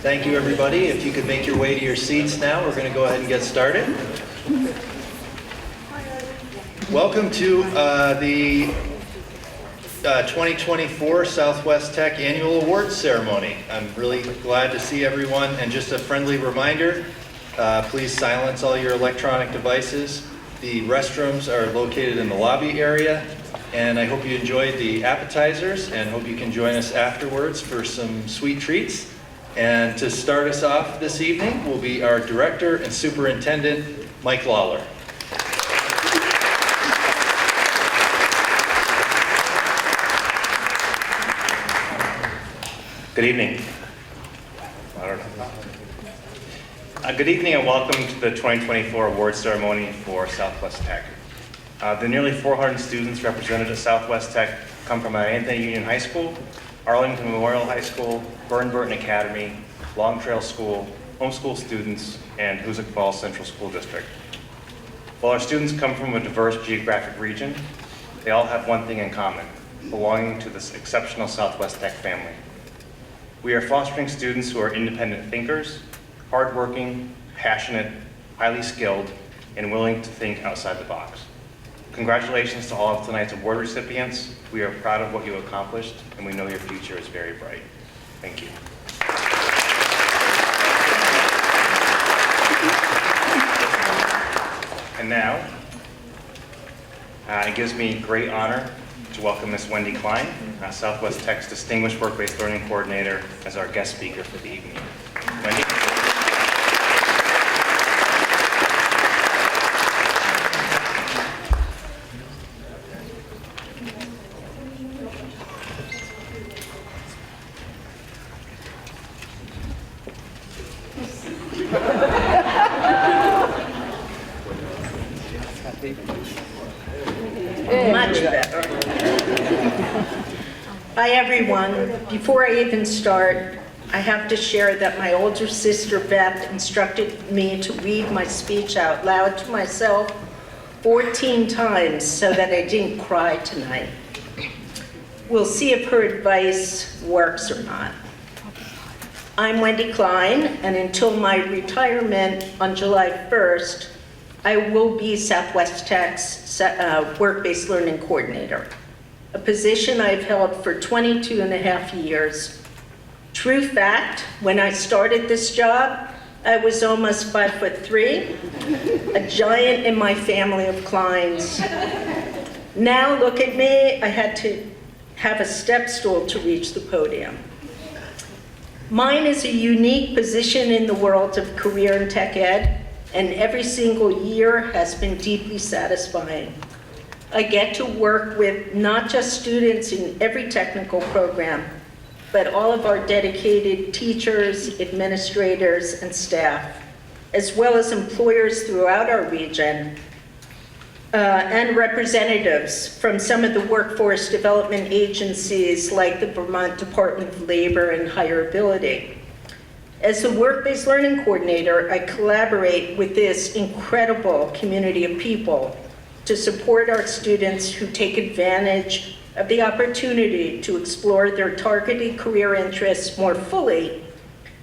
Thank you, everybody. If you could make your way to your seats now, we're going to go ahead and get started. Welcome to the 2024 Southwest Tech Annual Awards Ceremony. I'm really glad to see everyone, and just a friendly reminder, please silence all your electronic devices. The restrooms are located in the lobby area, and I hope you enjoyed the appetizers and hope you can join us afterwards for some sweet treats. And to start us off this evening will be our Director and Superintendent, Mike Lawler. Good evening. Good evening and welcome to the 2024 awards ceremony for Southwest Tech. The nearly 400 students represented at Southwest Tech come from Anthony Union High School, Arlington Memorial High School, Burton Academy, Long Trail School, homeschool students, and Hoosick Falls Central School District. While our students come from a diverse geographic region, they all have one thing in common: belonging to this exceptional Southwest Tech family. We are fostering students who are independent thinkers, hardworking, passionate, highly skilled, and willing to think outside the box. Congratulations to all of tonight's award recipients. We are proud of what you accomplished, and we know your future is very bright. Thank you. And now, it gives me great honor to welcome Ms. Wendy Klein, Southwest Tech's Distinguished Work-Based Learning Coordinator, as our guest speaker for the evening. Wendy. Much better. Hi, everyone. Before I even start, I have to share that my older sister, Beth, instructed me to read my speech out loud to myself 14 times so that I didn't cry tonight. We'll see if her advice works or not. I'm Wendy Klein, and until my retirement on July 1st, I will be Southwest Tech's Work-Based Learning Coordinator, a position I've held for 22 and a half years. True fact, when I started this job, I was almost 5'3", a giant in my family of Kleins. Now look at me, I had to have a step stool to reach the podium. Mine is a unique position in the world of career and tech ed, and every single year has been deeply satisfying. I get to work with not just students in every technical program, but all of our dedicated teachers, administrators, and staff, as well as employers throughout our region, and representatives from some of the workforce development agencies like the Vermont Department of Labor and Hireability. As the Work-Based Learning Coordinator, I collaborate with this incredible community of people to support our students who take advantage of the opportunity to explore their targeted career interests more fully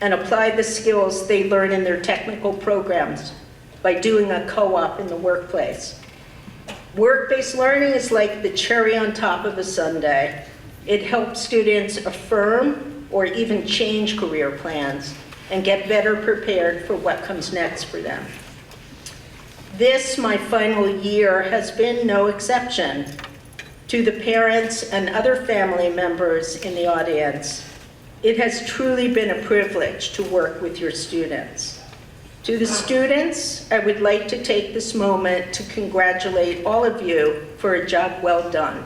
and apply the skills they learn in their technical programs by doing a co-op in the workplace. Work-based learning is like the cherry on top of a sundae. It helps students affirm or even change career plans and get better prepared for what comes next for them. This, my final year, has been no exception. To the parents and other family members in the audience, it has truly been a privilege to work with your students. To the students, I would like to take this moment to congratulate all of you for a job well done.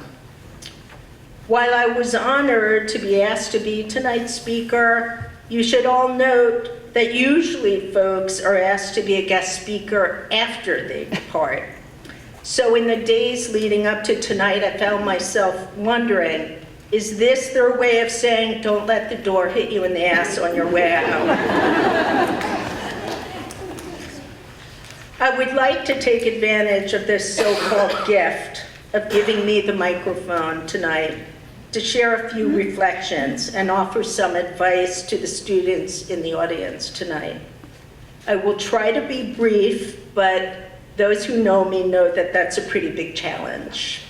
While I was honored to be asked to be tonight's speaker, you should all note that usually folks are asked to be a guest speaker after they depart. So in the days leading up to tonight, I found myself wondering, is this their way of saying, don't let the door hit you in the ass on your way out? I would like to take advantage of this so-called gift of giving me the microphone tonight to share a few reflections and offer some advice to the students in the audience tonight. I will try to be brief, but those who know me know that that's a pretty big challenge.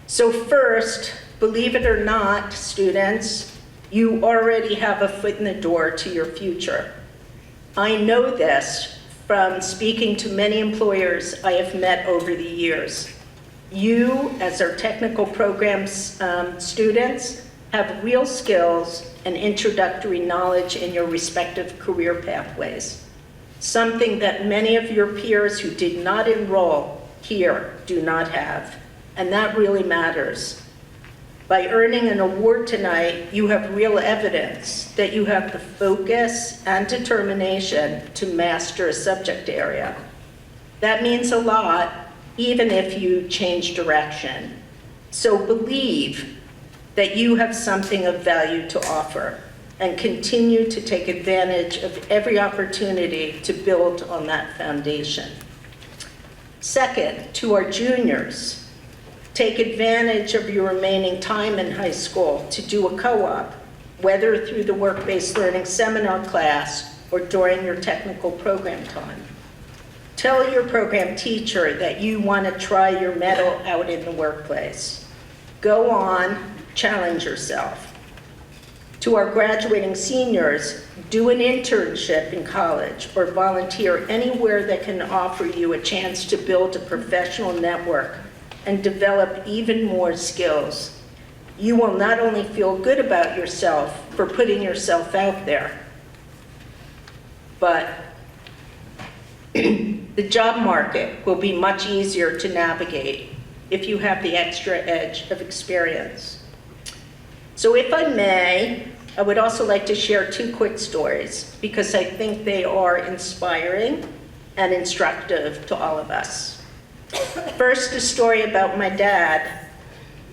So first, believe it or not, students, you already have a foot in the door to your future. I know this from speaking to many employers I have met over the years. You, as our technical programs students, have real skills and introductory knowledge in your respective career pathways, something that many of your peers who did not enroll here do not have, and that really matters. By earning an award tonight, you have real evidence that you have the focus and determination to master a subject area. That means a lot, even if you change direction. So believe that you have something of value to offer and continue to take advantage of every opportunity to build on that foundation. Second, to our juniors, take advantage of your remaining time in high school to do a co-op, whether through the work-based learning seminar class or during your technical program time. Tell your program teacher that you want to try your mettle out in the workplace. Go on, challenge yourself. To our graduating seniors, do an internship in college or volunteer anywhere that can offer you a chance to build a professional network and develop even more skills. You will not only feel good about yourself for putting yourself out there, but the job market will be much easier to navigate if you have the extra edge of experience. So if I may, I would also like to share two quick stories because I think they are inspiring and instructive to all of us. First, a story about my dad.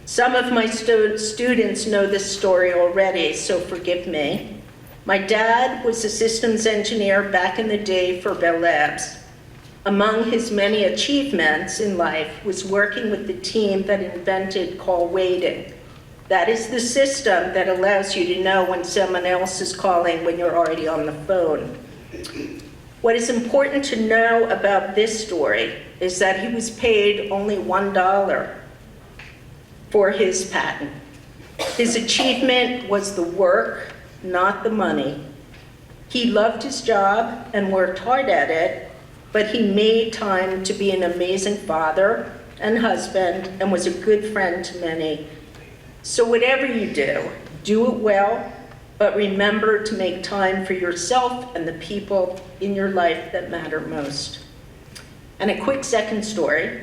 Some of my students know this story already, so forgive me. My dad was a systems engineer back in the day for Bell Labs. Among his many achievements in life was working with the team that invented call waiting. That is the system that allows you to know when someone else is calling when you're already on the phone. What is important to know about this story is that he was paid only $1 for his patent. His achievement was the work, not the money. He loved his job and worked hard at it, but he made time to be an amazing father and husband and was a good friend to many. So whatever you do it well, but remember to make time for yourself and the people in your life that matter most. And a quick second story.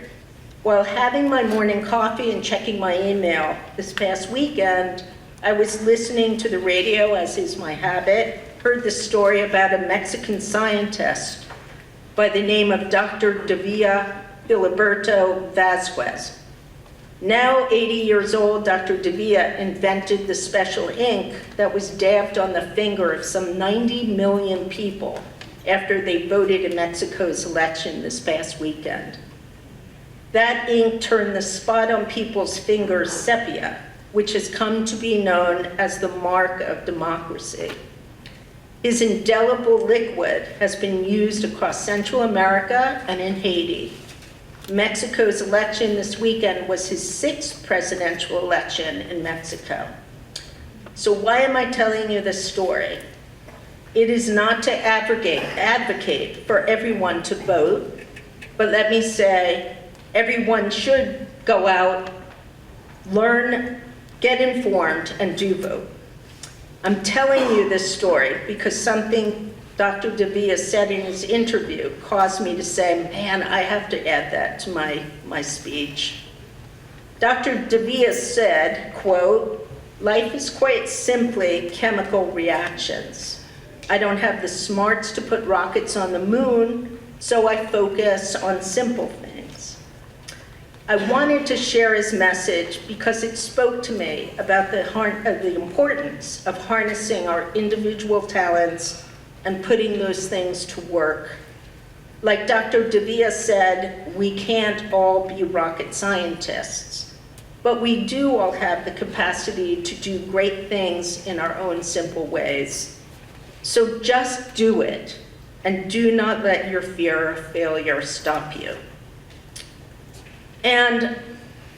While having my morning coffee and checking my email this past weekend, I was listening to the radio, as is my habit, heard the story about a Mexican scientist by the name of Dr. Davia Filiberto Vasquez. Now 80 years old, Dr. Davia invented the special ink that was dabbed on the finger of some 90 million people after they voted in Mexico's election this past weekend. That ink turned the spot on people's fingers sepia, which has come to be known as the mark of democracy. His indelible liquid has been used across Central America and in Haiti. Mexico's election this weekend was his 6th presidential election in Mexico. So why am I telling you this story? It is not to advocate for everyone to vote, but let me say, everyone should go out, learn, get informed, and do vote. I'm telling you this story because something Dr. Davia said in his interview caused me to say, man, I have to add that to my speech. Dr. Davia said, quote, "Life is quite simply chemical reactions. I don't have the smarts to put rockets on the moon, so I focus on simple things." I wanted to share his message because it spoke to me about the importance of harnessing our individual talents and putting those things to work. Like Dr. Davia said, we can't all be rocket scientists, but we do all have the capacity to do great things in our own simple ways. So just do it, and do not let your fear of failure stop you. And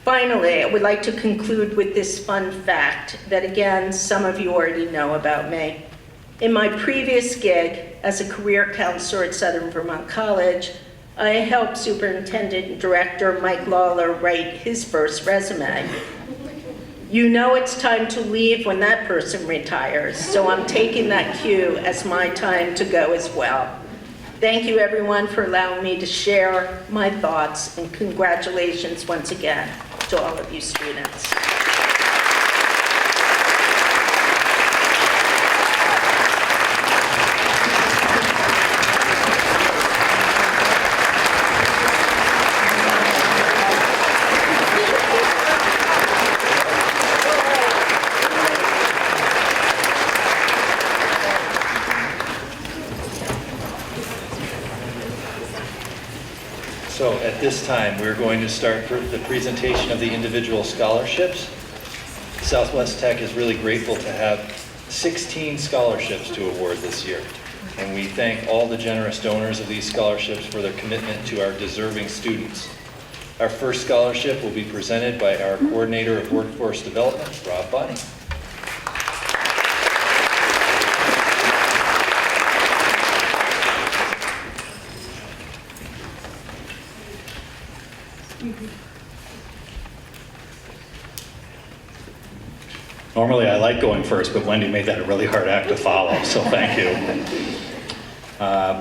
finally, I would like to conclude with this fun fact that, again, some of you already know about me. In my previous gig as a career counselor at Southern Vermont College, I helped Superintendent Director Mike Lawler write his first resume. You know it's time to leave when that person retires, so I'm taking that cue as my time to go as well. Thank you, everyone, for allowing me to share my thoughts, and congratulations once again to all of you students. So at this time, we're going to start the presentation of the individual scholarships. Southwest Tech is really grateful to have 16 scholarships to award this year. And we thank all the generous donors of these scholarships for their commitment to our deserving students. Our first scholarship will be presented by our Coordinator of Workforce Development, Rob Bonney. Normally I like going first, but Wendy made that a really hard act to follow, so thank you.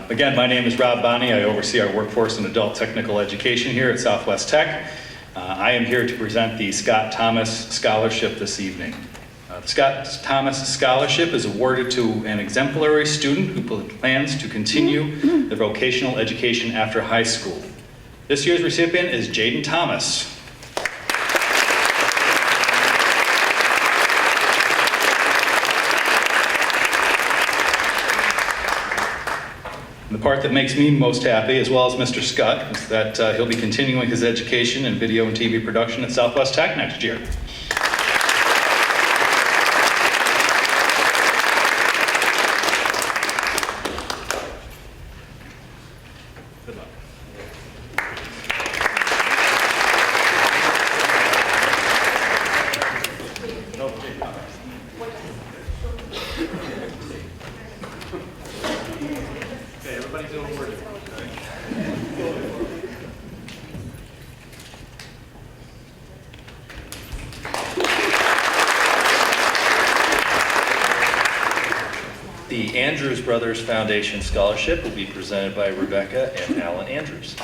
Again, my name is Rob Bonney. I oversee our workforce and adult technical education here at Southwest Tech. I am here to present the Scott Thomas Scholarship this evening. The Scott Thomas Scholarship is awarded to an exemplary student who plans to continue their vocational education after high school. This year's recipient is Jaden Thomas. The part that makes me most happy, as well as Mr. Scott, is that he'll be continuing his education in video and TV production at Southwest Tech next year. Good luck. Okay, everybody's doing work. The Andrews Brothers Foundation Scholarship will be presented by Rebecca and Alan Andrews.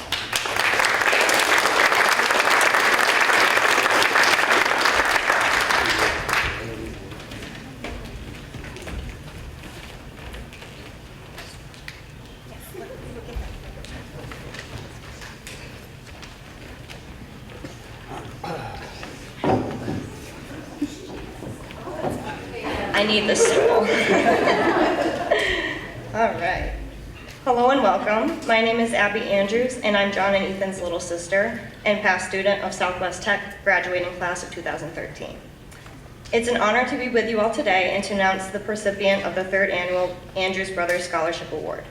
I need this stool. All right. Hello and welcome. My name is Abby Andrews, and I'm John and Ethan's little sister and past student of Southwest Tech, graduating class of 2013. It's an honor to be with you all today and to announce the recipient of the 3rd annual Andrews Brothers Scholarship Award.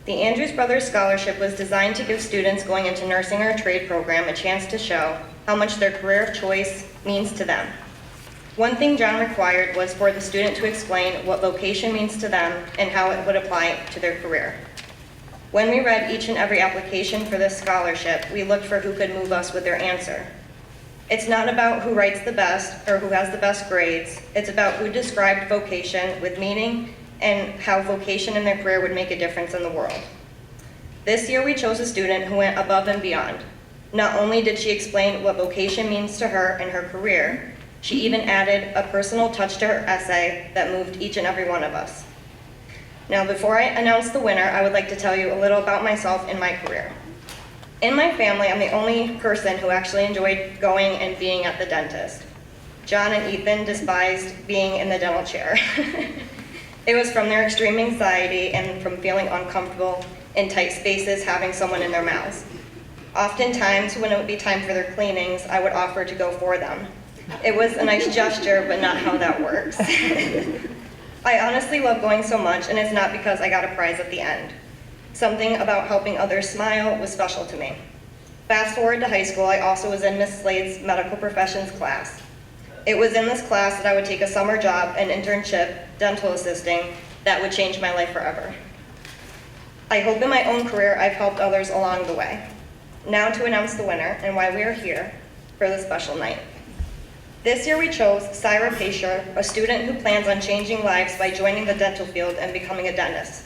The Andrews Brothers Scholarship was designed to give students going into nursing or trade program a chance to show how much their career of choice means to them. One thing John required was for the student to explain what vocation means to them and how it would apply to their career. When we read each and every application for this scholarship, we looked for who could move us with their answer. It's not about who writes the best or who has the best grades. It's about who described vocation with meaning and how vocation in their career would make a difference in the world. This year we chose a student who went above and beyond. Not only did she explain what vocation means to her and her career, she even added a personal touch to her essay that moved each and every one of us. Now, before I announce the winner, I would like to tell you a little about myself and my career. In my family, I'm the only person who actually enjoyed going and being at the dentist. John and Ethan despised being in the dental chair. It was from their extreme anxiety and from feeling uncomfortable in tight spaces having someone in their mouths. Oftentimes, when it would be time for their cleanings, I would offer to go for them. It was a nice gesture, but not how that works. I honestly love going so much, and it's not because I got a prize at the end. Something about helping others smile was special to me. Fast forward to high school, I also was in Miss Slade's medical professions class. It was in this class that I would take a summer job, an internship, dental assisting, that would change my life forever. I hope in my own career I've helped others along the way. Now to announce the winner and why we are here for this special night. This year we chose Syra Pacher, a student who plans on changing lives by joining the dental field and becoming a dentist.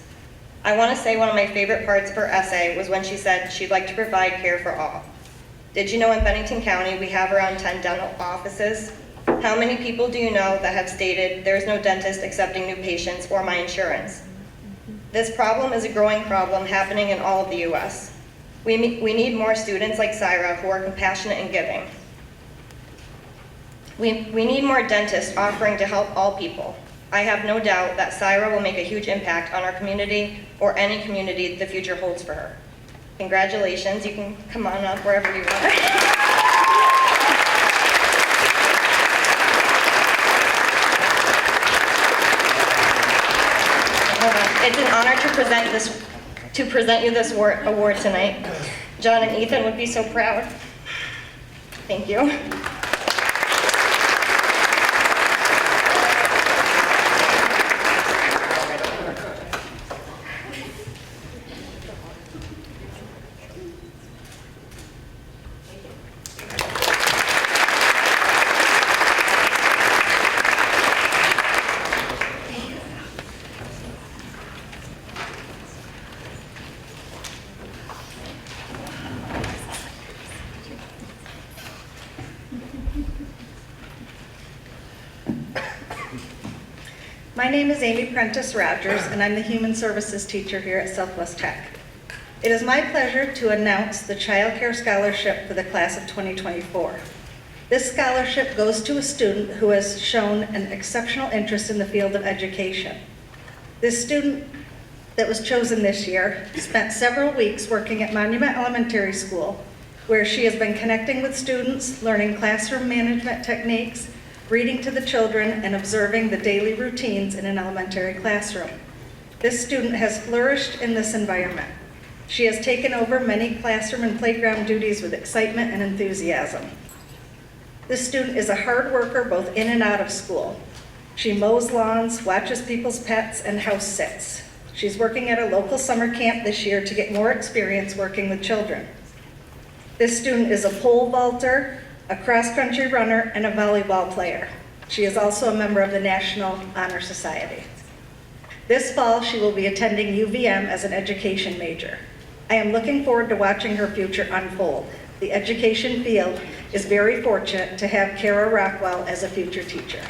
I want to say one of my favorite parts of her essay was when she said she'd like to provide care for all. Did you know in Bennington County we have around 10 dental offices? How many people do you know that have stated there's no dentist accepting new patients or my insurance? This problem is a growing problem happening in all of the U.S. We need more students like Syra who are compassionate and giving. We need more dentists offering to help all people. I have no doubt that Syra will make a huge impact on our community or any community the future holds for her. Congratulations, you can come on up wherever you want. It's an honor to present you this award tonight. John and Ethan would be so proud. Thank you. My name is Amy Prentice Rogers, and I'm the Human Services teacher here at Southwest Tech. It is my pleasure to announce the Child Care Scholarship for the class of 2024. This scholarship goes to a student who has shown an exceptional interest in the field of education. This student that was chosen this year spent several weeks working at Monument Elementary School, where she has been connecting with students, learning classroom management techniques, reading to the children, and observing the daily routines in an elementary classroom. This student has flourished in this environment. She has taken over many classroom and playground duties with excitement and enthusiasm. This student is a hard worker both in and out of school. She mows lawns, watches people's pets, and house sits. She's working at a local summer camp this year to get more experience working with children. This student is a pole vaulter, a cross-country runner, and a volleyball player. She is also a member of the National Honor Society. This fall, she will be attending UVM as an education major. I am looking forward to watching her future unfold. The education field is very fortunate to have Kara Rockwell as a future teacher.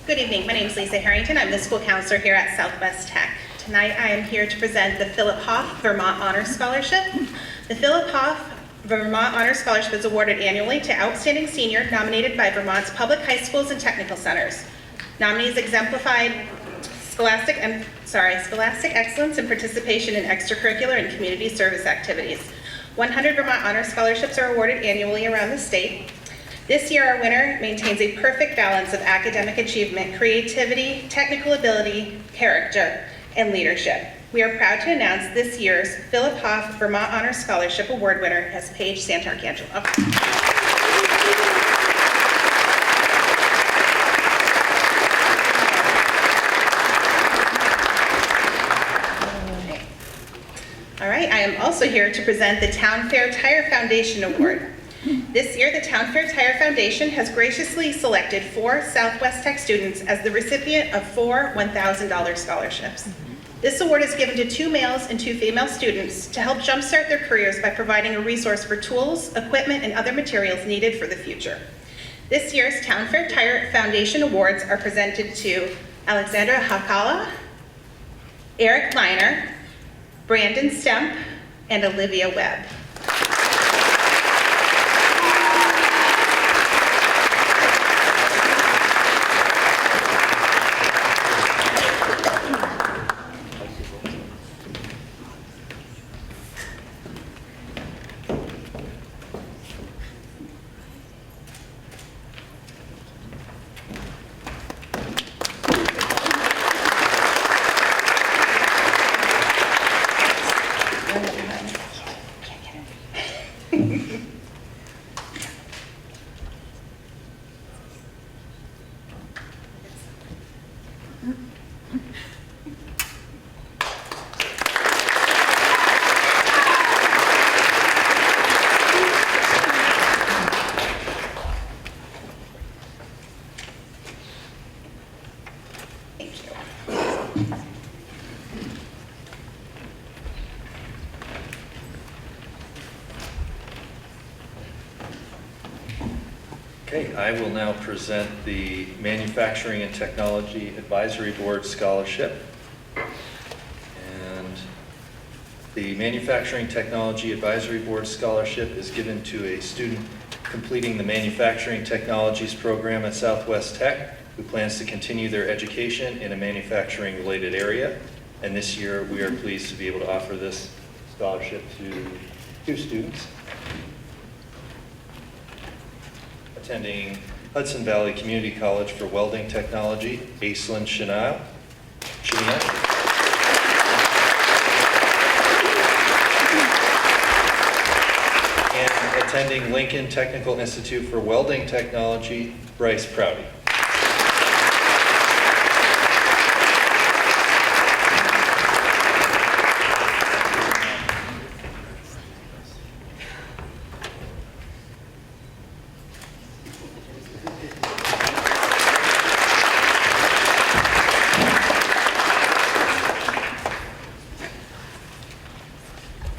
Good evening, my name is Lisa Harrington. I'm the school counselor here at Southwest Tech. Tonight I am here to present the Philip Hoff Vermont Honor Scholarship. The Philip Hoff Vermont Honor Scholarship is awarded annually to outstanding senior nominated by Vermont's public high schools and technical centers. Nominees exemplified scholastic excellence and participation in extracurricular and community service activities. 100 Vermont Honor Scholarships are awarded annually around the state. This year, our winner maintains a perfect balance of academic achievement, creativity, technical ability, character, and leadership. We are proud to announce this year's Philip Hoff Vermont Honor Scholarship Award winner as Paige Santarcangelo. All right, I am also here to present the Town Fair Tire Foundation Award. This year, the Town Fair Tire Foundation has graciously selected 4 Southwest Tech students as the recipient of 4 $1,000 scholarships. This award is given to 2 males and 2 female students to help jumpstart their careers by providing a resource for tools, equipment, and other materials needed for the future. This year's Town Fair Tire Foundation Awards are presented to Alexandra Hakala, Eric Miner, Brandon Stemp, and Olivia Webb. Okay, I will now present the Manufacturing and Technology Advisory Board Scholarship. And the Manufacturing Technology Advisory Board Scholarship is given to a student completing the Manufacturing Technologies program at Southwest Tech who plans to continue their education in a manufacturing-related area. And this year, we are pleased to be able to offer this scholarship to 2 students attending Hudson Valley Community College for Welding Technology, Aislinn Chania, and attending Lincoln Technical Institute for Welding Technology, Bryce Prouty.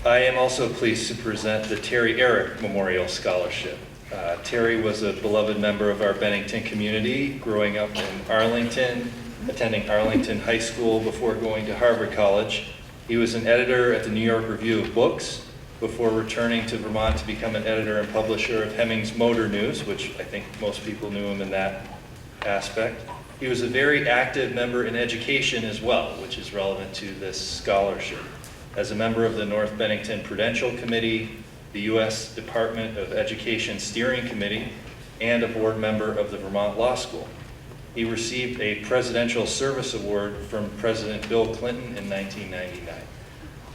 I am also pleased to present the Terry Eric Memorial Scholarship. Terry was a beloved member of our Bennington community, growing up in Arlington, attending Arlington High School before going to Harvard College. He was an editor at the New York Review of Books before returning to Vermont to become an editor and publisher of Hemmings Motor News, which I think most people knew him in that aspect. He was a very active member in education as well, which is relevant to this scholarship. As a member of the North Bennington Prudential Committee, the U.S. Department of Education Steering Committee, and a board member of the Vermont Law School. He received a Presidential Service Award from President Bill Clinton in 1999.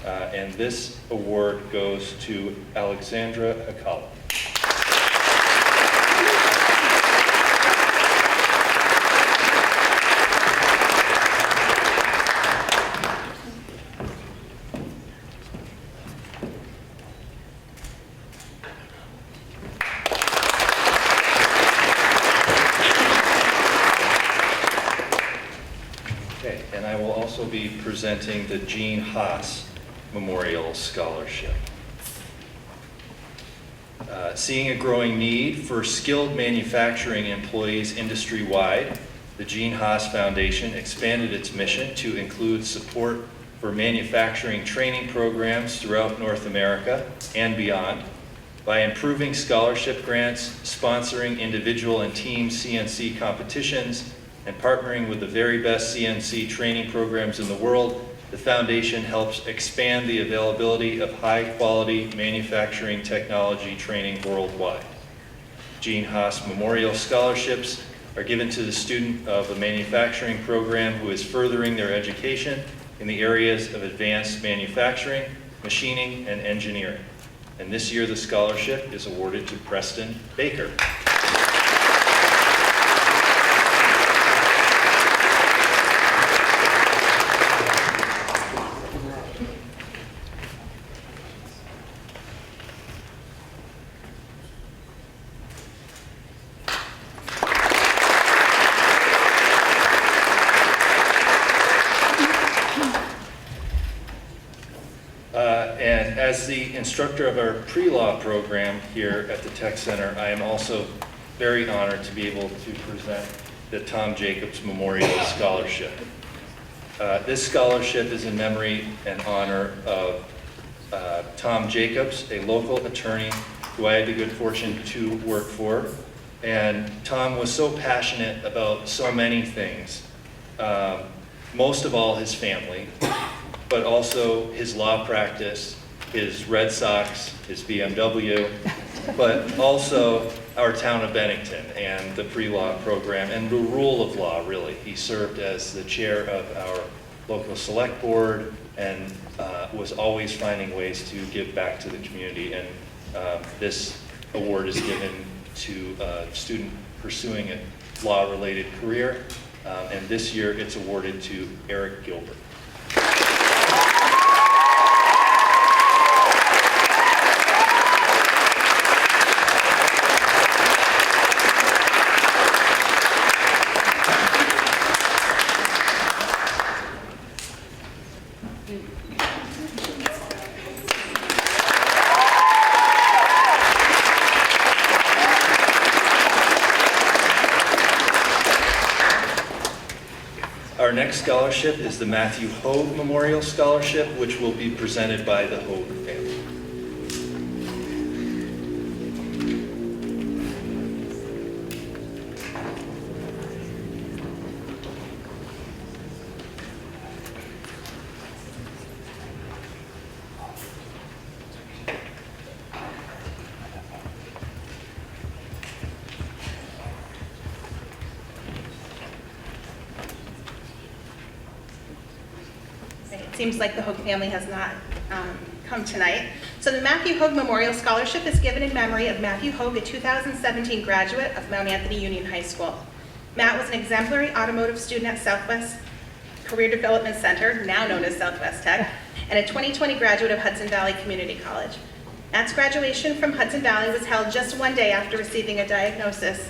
And this award goes to Alexandra Hakala. And I will also be presenting the Gene Haas Memorial Scholarship. Seeing a growing need for skilled manufacturing employees industry-wide, the Gene Haas Foundation expanded its mission to include support for manufacturing training programs throughout North America and beyond by improving scholarship grants, sponsoring individual and team CNC competitions, and partnering with the very best CNC training programs in the world. The foundation helps expand the availability of high-quality manufacturing technology training worldwide. Gene Haas Memorial Scholarships are given to the student of a manufacturing program who is furthering their education in the areas of advanced manufacturing, machining, and engineering. And this year, the scholarship is awarded to Preston Baker. And as the instructor of our pre-law program here at the Tech Center, I am also very honored to be able to present the Tom Jacobs Memorial Scholarship. This scholarship is in memory and honor of Tom Jacobs, a local attorney who I had the good fortune to work for. And Tom was so passionate about so many things, most of all his family, but also his law practice, his Red Sox, his BMW, but also our town of Bennington and the pre-law program and the rule of law, really. He served as the chair of our local select board and was always finding ways to give back to the community. And this award is given to a student pursuing a law-related career. And this year it's awarded to Eric Gilbert. Our next scholarship is the Matthew Hogue Memorial Scholarship, which will be presented by the Hogue family. It seems like the Hogue family has not come tonight. So the Matthew Hogue Memorial Scholarship is given in memory of Matthew Hogue, a 2017 graduate of Mount Anthony Union High School. Matt was an exemplary automotive student at Southwest Career Development Center, now known as Southwest Tech, and a 2020 graduate of Hudson Valley Community College. Matt's graduation from Hudson Valley was held just one day after receiving a diagnosis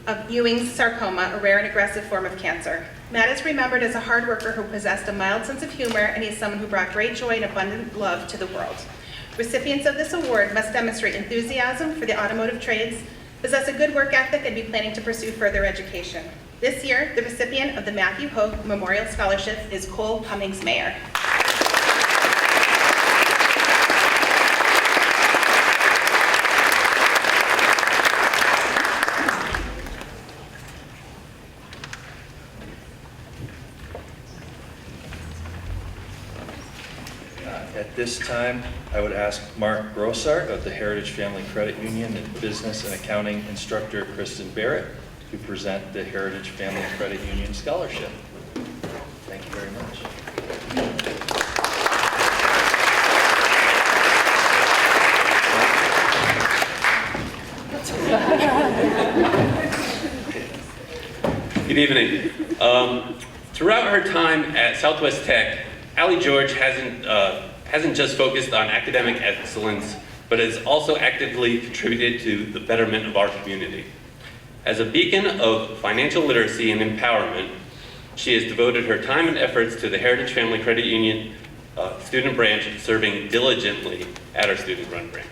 of Ewing's sarcoma, a rare and aggressive form of cancer. Matt is remembered as a hard worker who possessed a mild sense of humor, and he is someone who brought great joy and abundant love to the world. Recipients of this award must demonstrate enthusiasm for the automotive trades, possess a good work ethic, and be planning to pursue further education. This year, the recipient of the Matthew Hogue Memorial Scholarship is Cole Cummings Mayer. At this time, I would ask Mark Grossart of the Heritage Family Credit Union and Business and Accounting instructor Kristen Barrett to present the Heritage Family Credit Union Scholarship. Thank you very much. Good evening. Throughout her time at Southwest Tech, Allie George hasn't just focused on academic excellence, but has also actively contributed to the betterment of our community. As a beacon of financial literacy and empowerment, she has devoted her time and efforts to the Heritage Family Credit Union student branch, serving diligently at our student-run branch.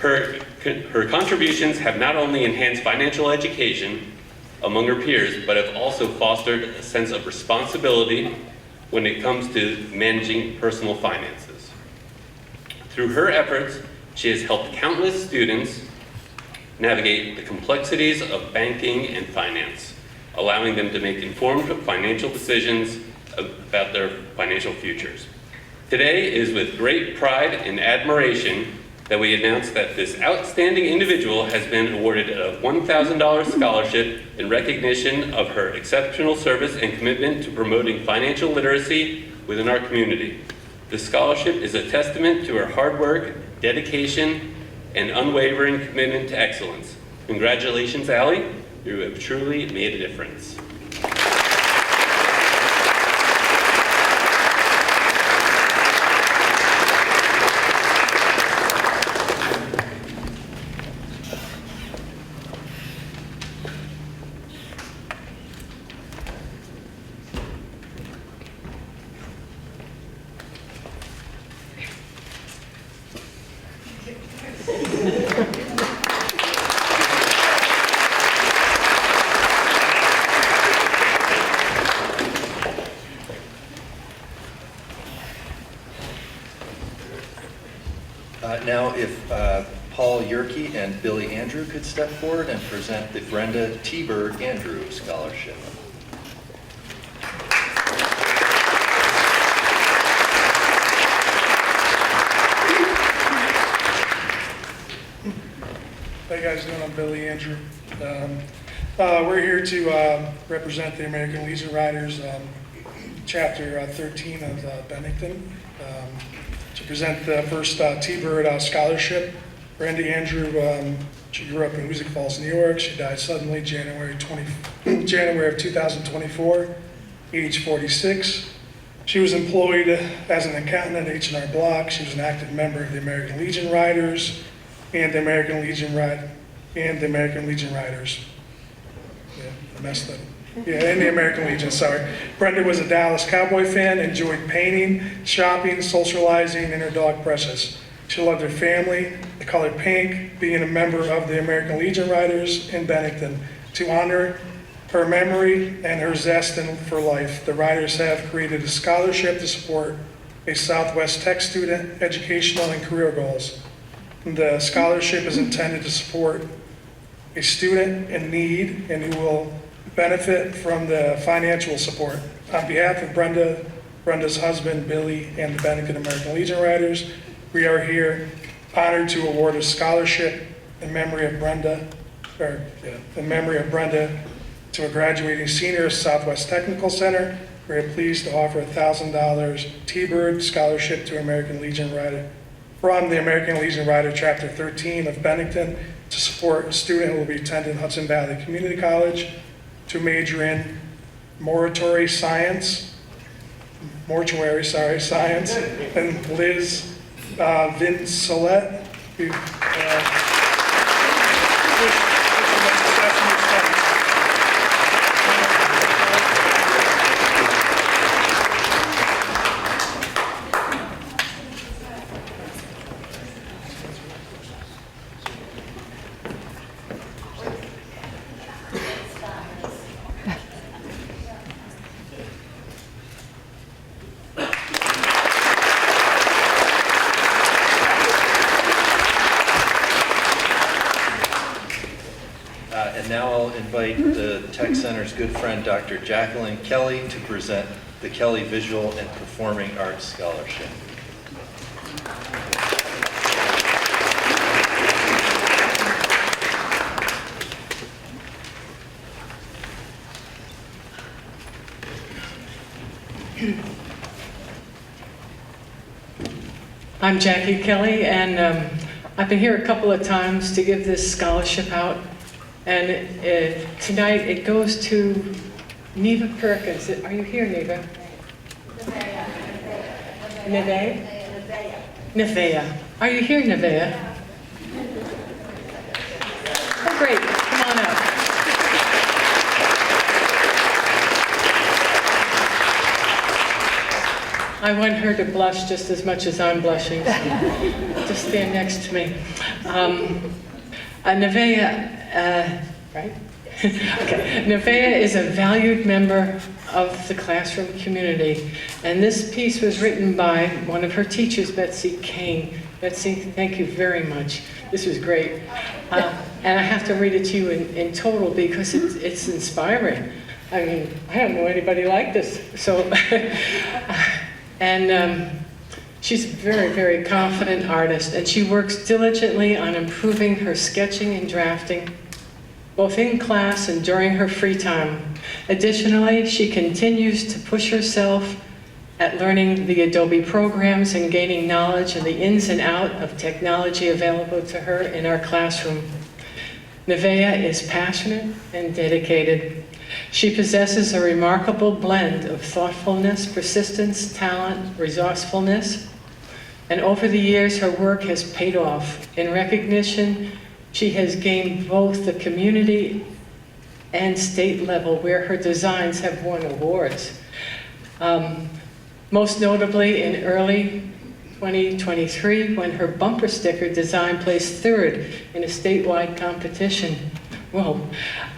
Her contributions have not only enhanced financial education among her peers, but have also fostered a sense of responsibility when it comes to managing personal finances. Through her efforts, she has helped countless students navigate the complexities of banking and finance, allowing them to make informed financial decisions about their financial futures. Today, it is with great pride and admiration that we announce that this outstanding individual has been awarded a $1,000 scholarship in recognition of her exceptional service and commitment to promoting financial literacy within our community. The scholarship is a testament to her hard work, dedication, and unwavering commitment to excellence. Congratulations, Allie. You have truly made a difference. Now, if Paul Yerke and Billy Andrew could step forward and present the Brenda T. Bird Andrew Scholarship. How you guys doing? I'm Billy Andrew. We're here to represent the American Legion Riders, Chapter 13 of Bennington, to present the first T-Bird Scholarship. Brenda Andrew, she grew up in Hoosick Falls, New York. She died suddenly January of 2024, age 46. She was employed as an accountant at H&R Block. She was an active member of the American Legion Riders and the American Legion Riders. Yeah, I messed up. Yeah, and the American Legion, sorry. Brenda was a Dallas Cowboy fan, enjoyed painting, shopping, socializing, and her dog Precious. She loved her family, the color pink, being a member of the American Legion Riders in Bennington. To honor her memory and her zest for life, the Riders have created a scholarship to support a Southwest Tech student educational and career goals. The scholarship is intended to support a student in need and who will benefit from the financial support. On behalf of Brenda's husband, Billy, and the Bennington American Legion Riders, we are here honored to award a scholarship in memory of Brenda to a graduating senior at Southwest Technical Center. We are pleased to offer a $1,000 T-Bird scholarship to American Legion Rider from the American Legion Rider Chapter 13 of Bennington to support a student who will be attending Hudson Valley Community College to major in mortuary science, and Liz Vincelette. And now I'll invite the Tech Center's good friend, Dr. Jacqueline Kelly, to present the Kelly Visual and Performing Arts Scholarship. I'm Jackie Kelly, and I've been here a couple of times to give this scholarship out. And tonight it goes to Neva Perkins. Are you here, Neva? Nevea. Are you here, Nevea? Oh, great. Come on up. I want her to blush just as much as I'm blushing, so just stand next to me. Nevea, right? Okay. Nevea is a valued member of the classroom community, and this piece was written by one of her teachers, Betsy Kane. Betsy, thank you very much. This was great. And I have to read it to you in total because it's inspiring. I mean, I don't know anybody like this. So, she's a very, very confident artist, and she works diligently on improving her sketching and drafting, both in class and during her free time. Additionally, she continues to push herself at learning the Adobe programs and gaining knowledge of the ins and outs of technology available to her in our classroom. Nevea is passionate and dedicated. She possesses a remarkable blend of thoughtfulness, persistence, talent, resourcefulness, and over the years her work has paid off. In recognition, she has gained both the community and state level where her designs have won awards. Most notably in early 2023 when her bumper sticker design placed third in a statewide competition. Whoa.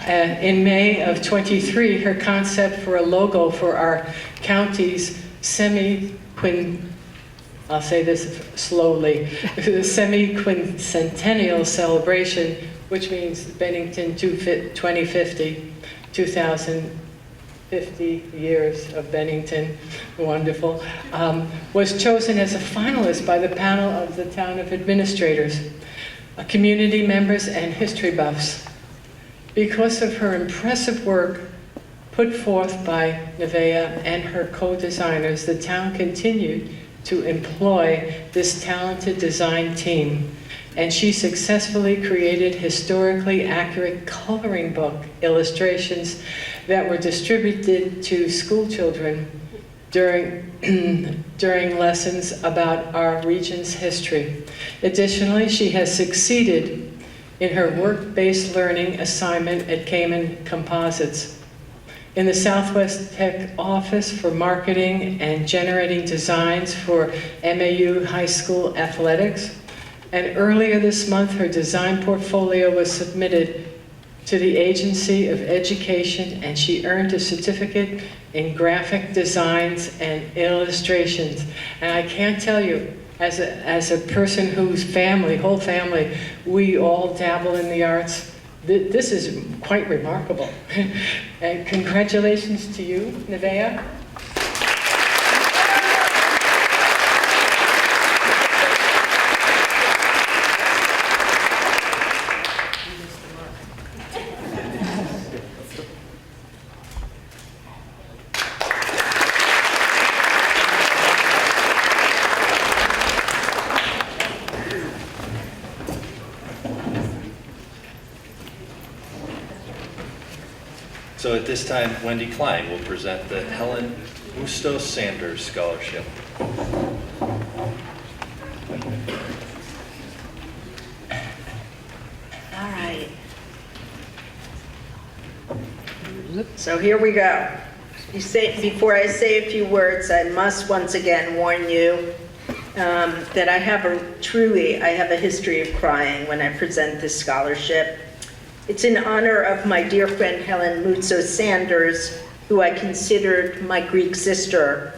In May of 23, her concept for a logo for our county's semi-quinquennial I'll say this slowly, the semi-quincentennial celebration, which means Bennington 2050, 2050 years of Bennington, wonderful, was chosen as a finalist by the panel of the town of administrators, community members, and history buffs. Because of her impressive work put forth by Nevaeh and her co-designers, the town continued to employ this talented design team, and she successfully created historically accurate coloring book illustrations that were distributed to school children during lessons about our region's history. Additionally, she has succeeded in her work-based learning assignment at Cayman Composites. In the Southwest Tech Office for Marketing and Generating Designs for MAU High School Athletics. And earlier this month, her design portfolio was submitted to the Agency of Education, and she earned a certificate in graphic designs and illustrations. And I can't tell you, as a person whose whole family, we all dabble in the arts, this is quite remarkable. And congratulations to you, Nevaeh. So at this time, Wendy Klein will present the Helen Bustos Sanders Scholarship. All right. So here we go. Before I say a few words, I must once again warn you that I have a history of crying when I present this scholarship. It's in honor of my dear friend Helen Bustos Sanders, who I considered my Greek sister.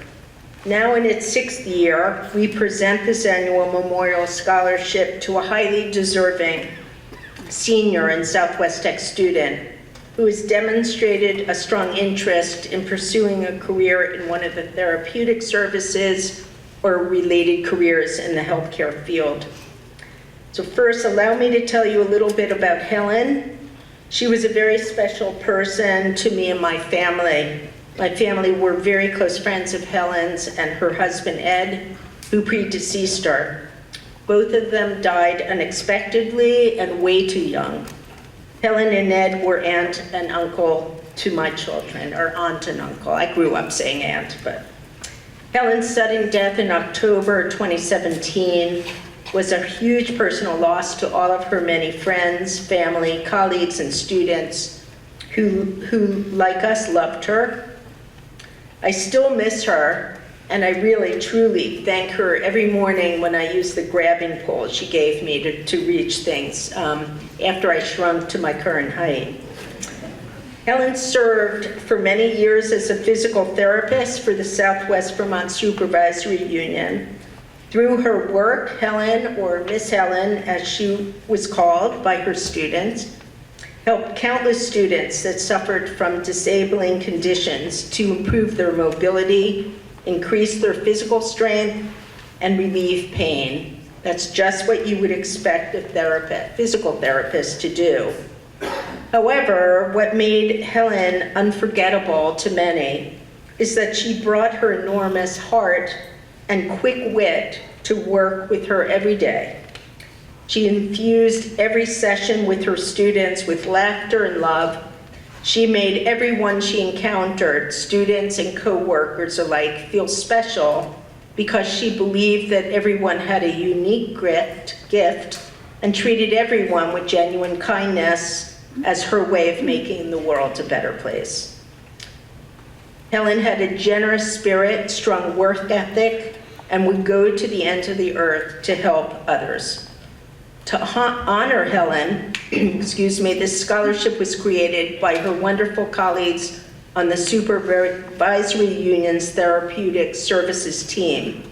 Now in its 6th year, we present this annual memorial scholarship to a highly deserving senior and Southwest Tech student who has demonstrated a strong interest in pursuing a career in one of the therapeutic services or related careers in the healthcare field. So first, allow me to tell you a little bit about Helen. She was a very special person to me and my family. My family were very close friends of Helen's and her husband, Ed, who predeceased her. Both of them died unexpectedly and way too young. Helen and Ed were aunt and uncle to my children, or aunt and uncle. I grew up saying aunt, but Helen's sudden death in October 2017 was a huge personal loss to all of her many friends, family, colleagues, and students who like us, loved her. I still miss her, and I really, truly thank her every morning when I use the grabbing pole she gave me to reach things after I shrunk to my current height. Helen served for many years as a physical therapist for the Southwest Vermont Supervisory Union. Through her work, Helen, or Miss Helen, as she was called by her students, helped countless students that suffered from disabling conditions to improve their mobility, increase their physical strength, and relieve pain. That's just what you would expect a physical therapist to do. However, what made Helen unforgettable to many is that she brought her enormous heart and quick wit to work with her every day. She infused every session with her students with laughter and love. She made everyone she encountered, students and co-workers alike, feel special because she believed that everyone had a unique gift and treated everyone with genuine kindness as her way of making the world a better place. Helen had a generous spirit, strong work ethic, and would go to the ends of the earth to help others. To honor Helen, this scholarship was created by her wonderful colleagues on the Supervisory Union's Therapeutic Services team.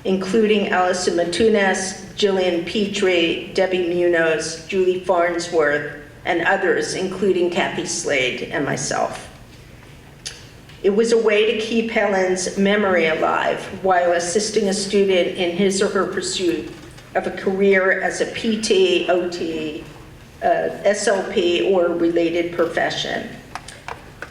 including Allison Matunas, Jillian Petrie, Debbie Munoz, Julie Farnsworth, and others, including Kathy Slade and myself. It was a way to keep Helen's memory alive while assisting a student in his or her pursuit of a career as a PT, OT, SLP, or related profession.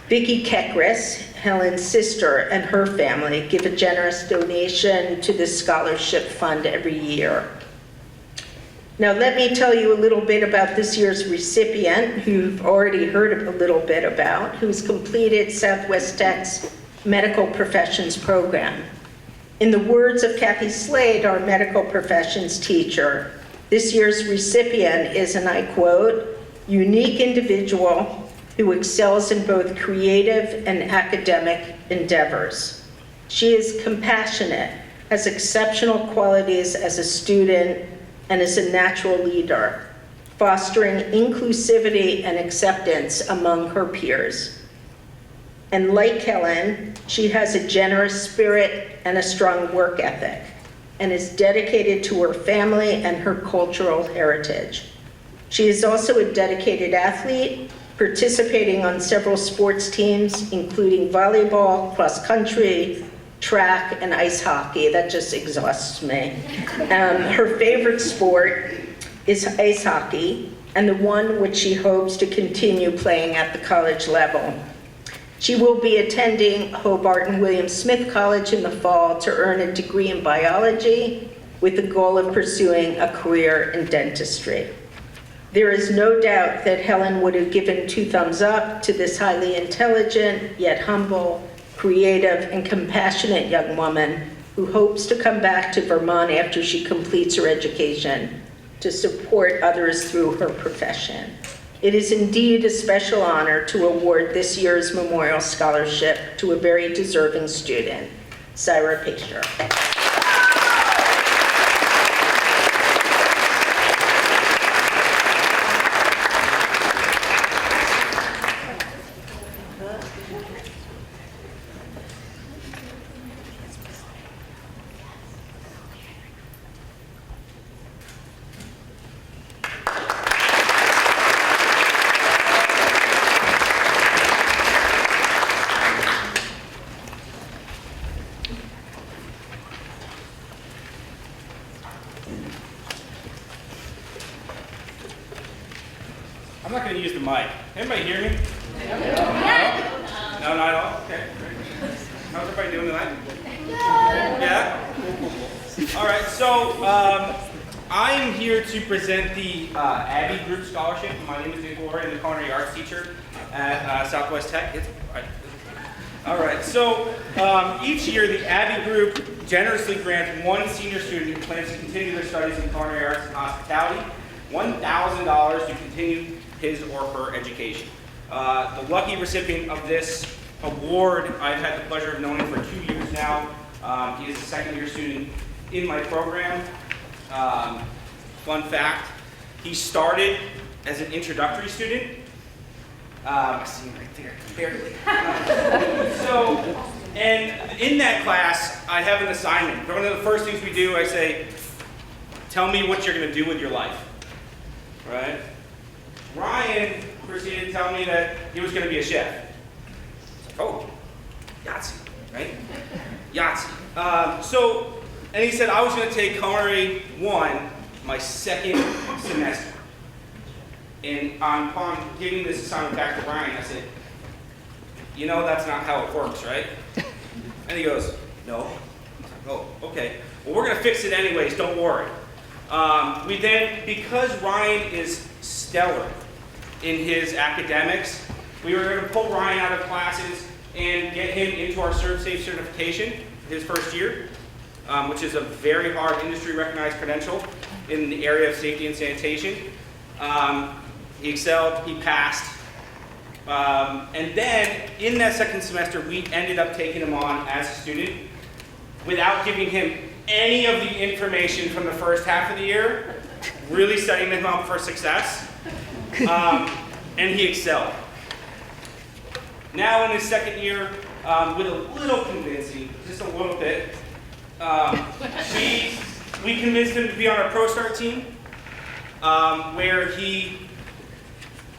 Vicki Kekris, Helen's sister, and her family give a generous donation to this scholarship fund every year. Now, let me tell you a little bit about this year's recipient, who you've already heard a little bit about, who's completed Southwest Tech's Medical Professions program. In the words of Kathy Slade, our medical professions teacher, this year's recipient is, and I quote, "unique individual who excels in both creative and academic endeavors. She is compassionate, has exceptional qualities as a student, and is a natural leader, fostering inclusivity and acceptance among her peers. And like Helen, she has a generous spirit and a strong work ethic, and is dedicated to her family and her cultural heritage. She is also a dedicated athlete, participating on several sports teams, including volleyball, cross country, track, and ice hockey. That just exhausts me. Her favorite sport is ice hockey, and the one which she hopes to continue playing at the college level. She will be attending Hobart and William Smith College in the fall to earn a degree in biology with the goal of pursuing a career in dentistry. There is no doubt that Helen would have given 2 thumbs up to this highly intelligent, yet humble, creative, and compassionate young woman who hopes to come back to Vermont after she completes her education to support others through her profession. It is indeed a special honor to award this year's Memorial Scholarship to a very deserving student, Syra Pacer. I'm not going to use the mic. Anybody hear me? No, not at all? Okay, great. How's everybody doing tonight? Yeah? Cool. All right, so I'm here to present the Abby Group Scholarship. My name is Nick Glory. I'm the culinary arts teacher at Southwest Tech. All right, so each year the Abby Group generously grants one senior student who plans to continue their studies in culinary arts and hospitality $1,000 to continue his or her education. The lucky recipient of this award, I've had the pleasure of knowing him for 2 years now. He is a second-year student in my program. Fun fact, he started as an introductory student. I see him right there, barely. And in that class, I have an assignment. One of the first things we do, I say, tell me what you're gonna do with your life, right? Ryan proceeded to tell me that he was gonna be a chef. Oh, Yahtzee, right? Yahtzee. And he said I was gonna take Culinary 1 my second semester. And upon giving this assignment back to Ryan, I said, you know that's not how it works, right? And he goes, no. Oh, okay. Well, we're gonna fix it anyways, don't worry. We then, because Ryan is stellar in his academics, we were gonna pull Ryan out of classes and get him into our ServSafe certification his first year, which is a very hard industry recognized credential in the area of safety and sanitation. He excelled, he passed. And then in that second semester, we ended up taking him on as a student without giving him any of the information from the first half of the year, really setting him up for success. And he excelled. Now in his second year, with a little convincing, just a little bit, We convinced him to be on our Pro Star team, where he,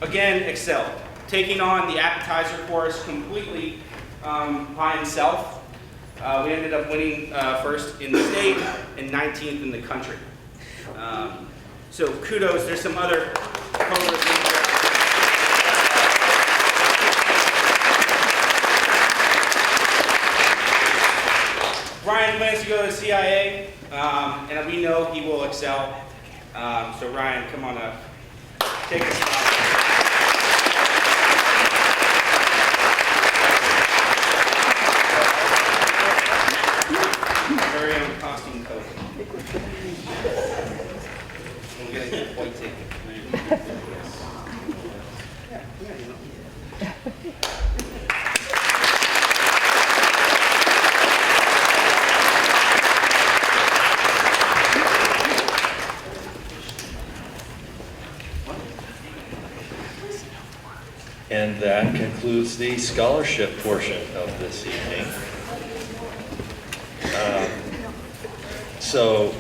again, excelled, taking on the appetizer course completely by himself. We ended up winning first in the state and 19th in the country. So kudos. There's some other photos in there. Ryan plans to go to the CIA, and we know he will excel. So Ryan, come on up. Take a spot. Very own costume coat. We'll get a white ticket. And that concludes the scholarship portion of this evening. So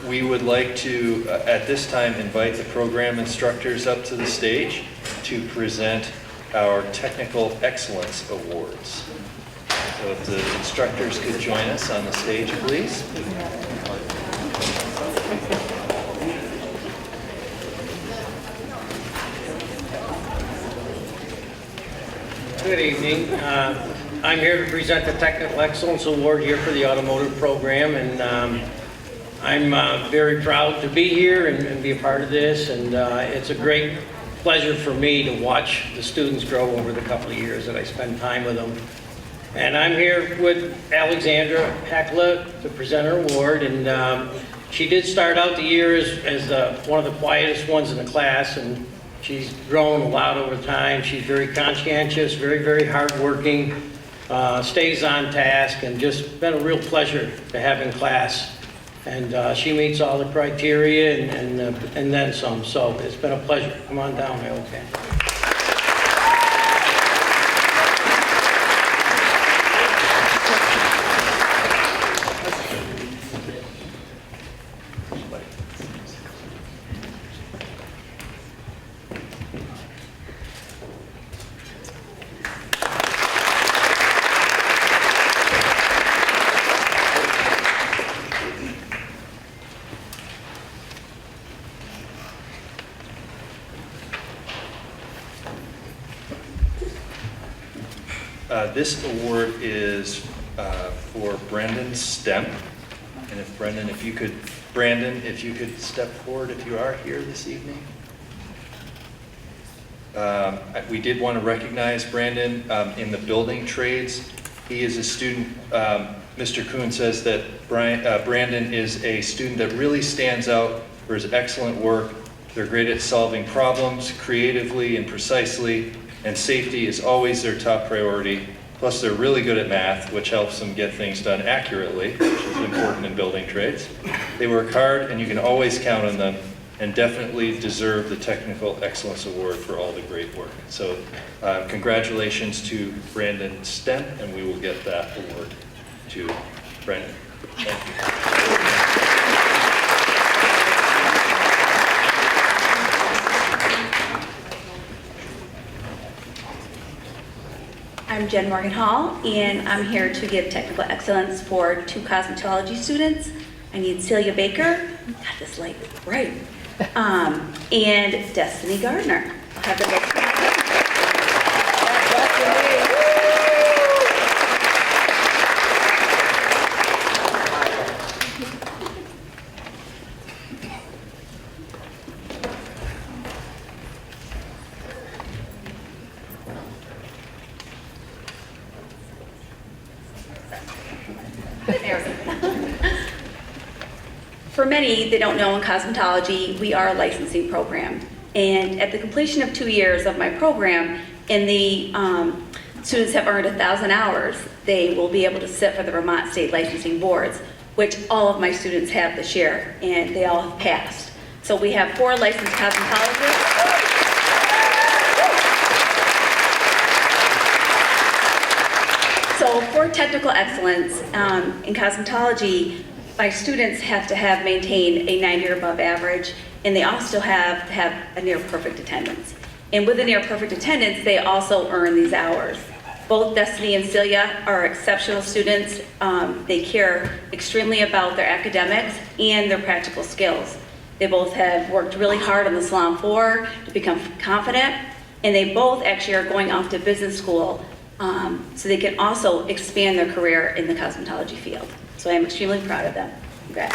we would like to, at this time, invite the program instructors up to the stage to present our Technical Excellence Awards. So if the instructors could join us on the stage, please. Good evening. I'm here to present the Technical Excellence Award here for the automotive program, and I'm very proud to be here and be a part of this, and it's a great pleasure for me to watch the students grow over the couple of years that I spend time with them. And I'm here with Alexandra Hekla to present her award, and she did start out the year as one of the quietest ones in the class, and she's grown a lot over time. She's very conscientious, very, very hardworking, stays on task, and just been a real pleasure to have in class. And she meets all the criteria and then some. So it's been a pleasure. Come on down, Alexandra. This award is for Brendan Stemp. And if Brandon, if you could step forward if you are here this evening. We did want to recognize Brandon in the building trades. He is a student, Mr. Kuhn says that Brandon is a student that really stands out for his excellent work. They're great at solving problems creatively and precisely, and safety is always their top priority. Plus, they're really good at math, which helps them get things done accurately, which is important in building trades. They work hard, and you can always count on them, and definitely deserve the Technical Excellence Award for all the great work. So, congratulations to Brandon Stemp, and we will get that award to Brandon. Thank you. I'm Jen Morgan Hall, and I'm here to give technical excellence for 2 cosmetology students. I need Celia Baker, got this light right, and Destiny Gardner. I'll have them both. For many that don't know, in cosmetology, we are a licensing program. And at the completion of 2 years of my program, and the students have earned 1,000 hours, they will be able to sit for the Vermont State Licensing Boards, which all of my students have this year, and they all have passed. So we have 4 licensed cosmetologists. So for technical excellence in cosmetology, my students have to have maintained a 90 or above average, and they also have to have a near perfect attendance. And with a near perfect attendance, they also earn these hours. Both Destiny and Celia are exceptional students. They care extremely about their academics and their practical skills. They both have worked really hard on the salon floor to become confident, and they both actually are going off to business school so they can also expand their career in the cosmetology field. So I am extremely proud of them. Congrats.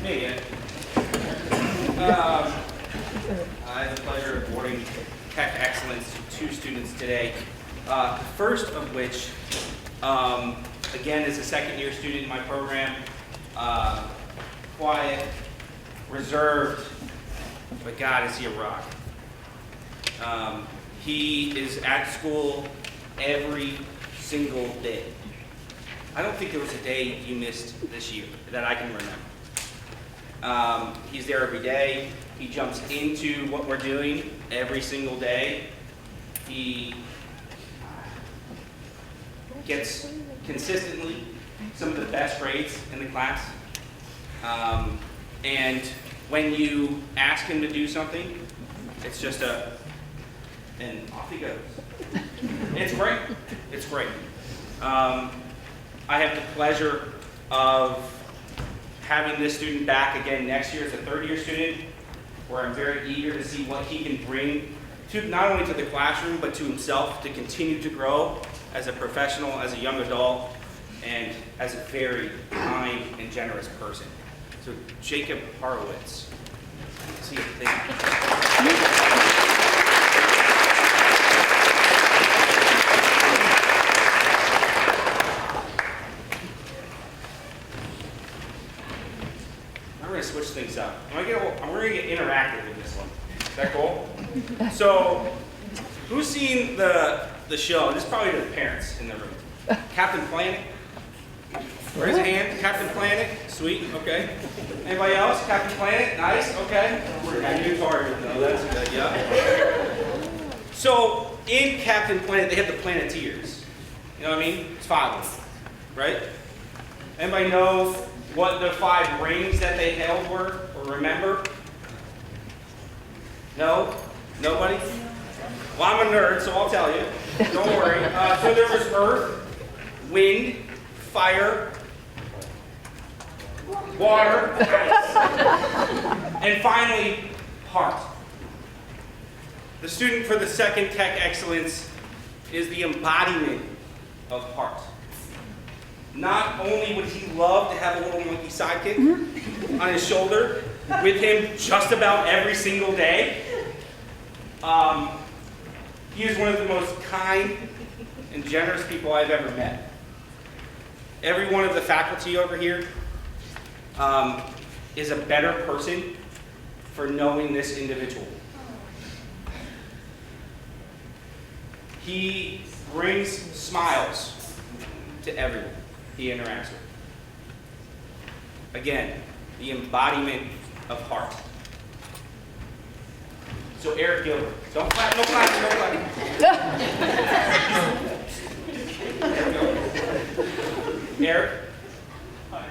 Me again. I have the pleasure of awarding Tech Excellence to 2 students today. The first of which, again, is a second-year student in my program. Quiet, reserved, but God, is he a rock. He is at school every single day. I don't think there was a day you missed this year that I can remember. He's there every day. He jumps into what we're doing every single day. He gets consistently some of the best grades in the class. And when you ask him to do something, it's just and off he goes. It's great. It's great. I have the pleasure of having this student back again next year as a third-year student, where I'm very eager to see what he can bring to not only to the classroom, but to himself to continue to grow as a professional, as a young adult, and as a very kind and generous person. So Jacob Horowitz. See you. Thank you. I'm going to switch things up. I'm going to get interactive with this one. Is that cool? So, who's seen the show? This is probably the parents in the room. Captain Planet? Raise a hand. Captain Planet? Sweet. Okay. Anybody else? Captain Planet? Nice. Okay. I knew target though. That's good. Yeah. So, in Captain Planet, they have the Planeteers. You know what I mean? It's 5 of them, right? Anybody know what the 5 rings that they held were, or remember? No? Nobody? Well, I'm a nerd, so I'll tell you. Don't worry. So there was earth, wind, fire, water, and finally, heart. The student for the second Tech Excellence is the embodiment of heart. Not only would he love to have a little monkey sidekick on his shoulder with him just about every single day, he is one of the most kind and generous people I've ever met. Every one of the faculty over here is a better person for knowing this individual. He brings smiles to everyone he interacts with. Again, the embodiment of heart. So Eric Gilbert, don't clap, no clapping, no clapping. Eric? Hi.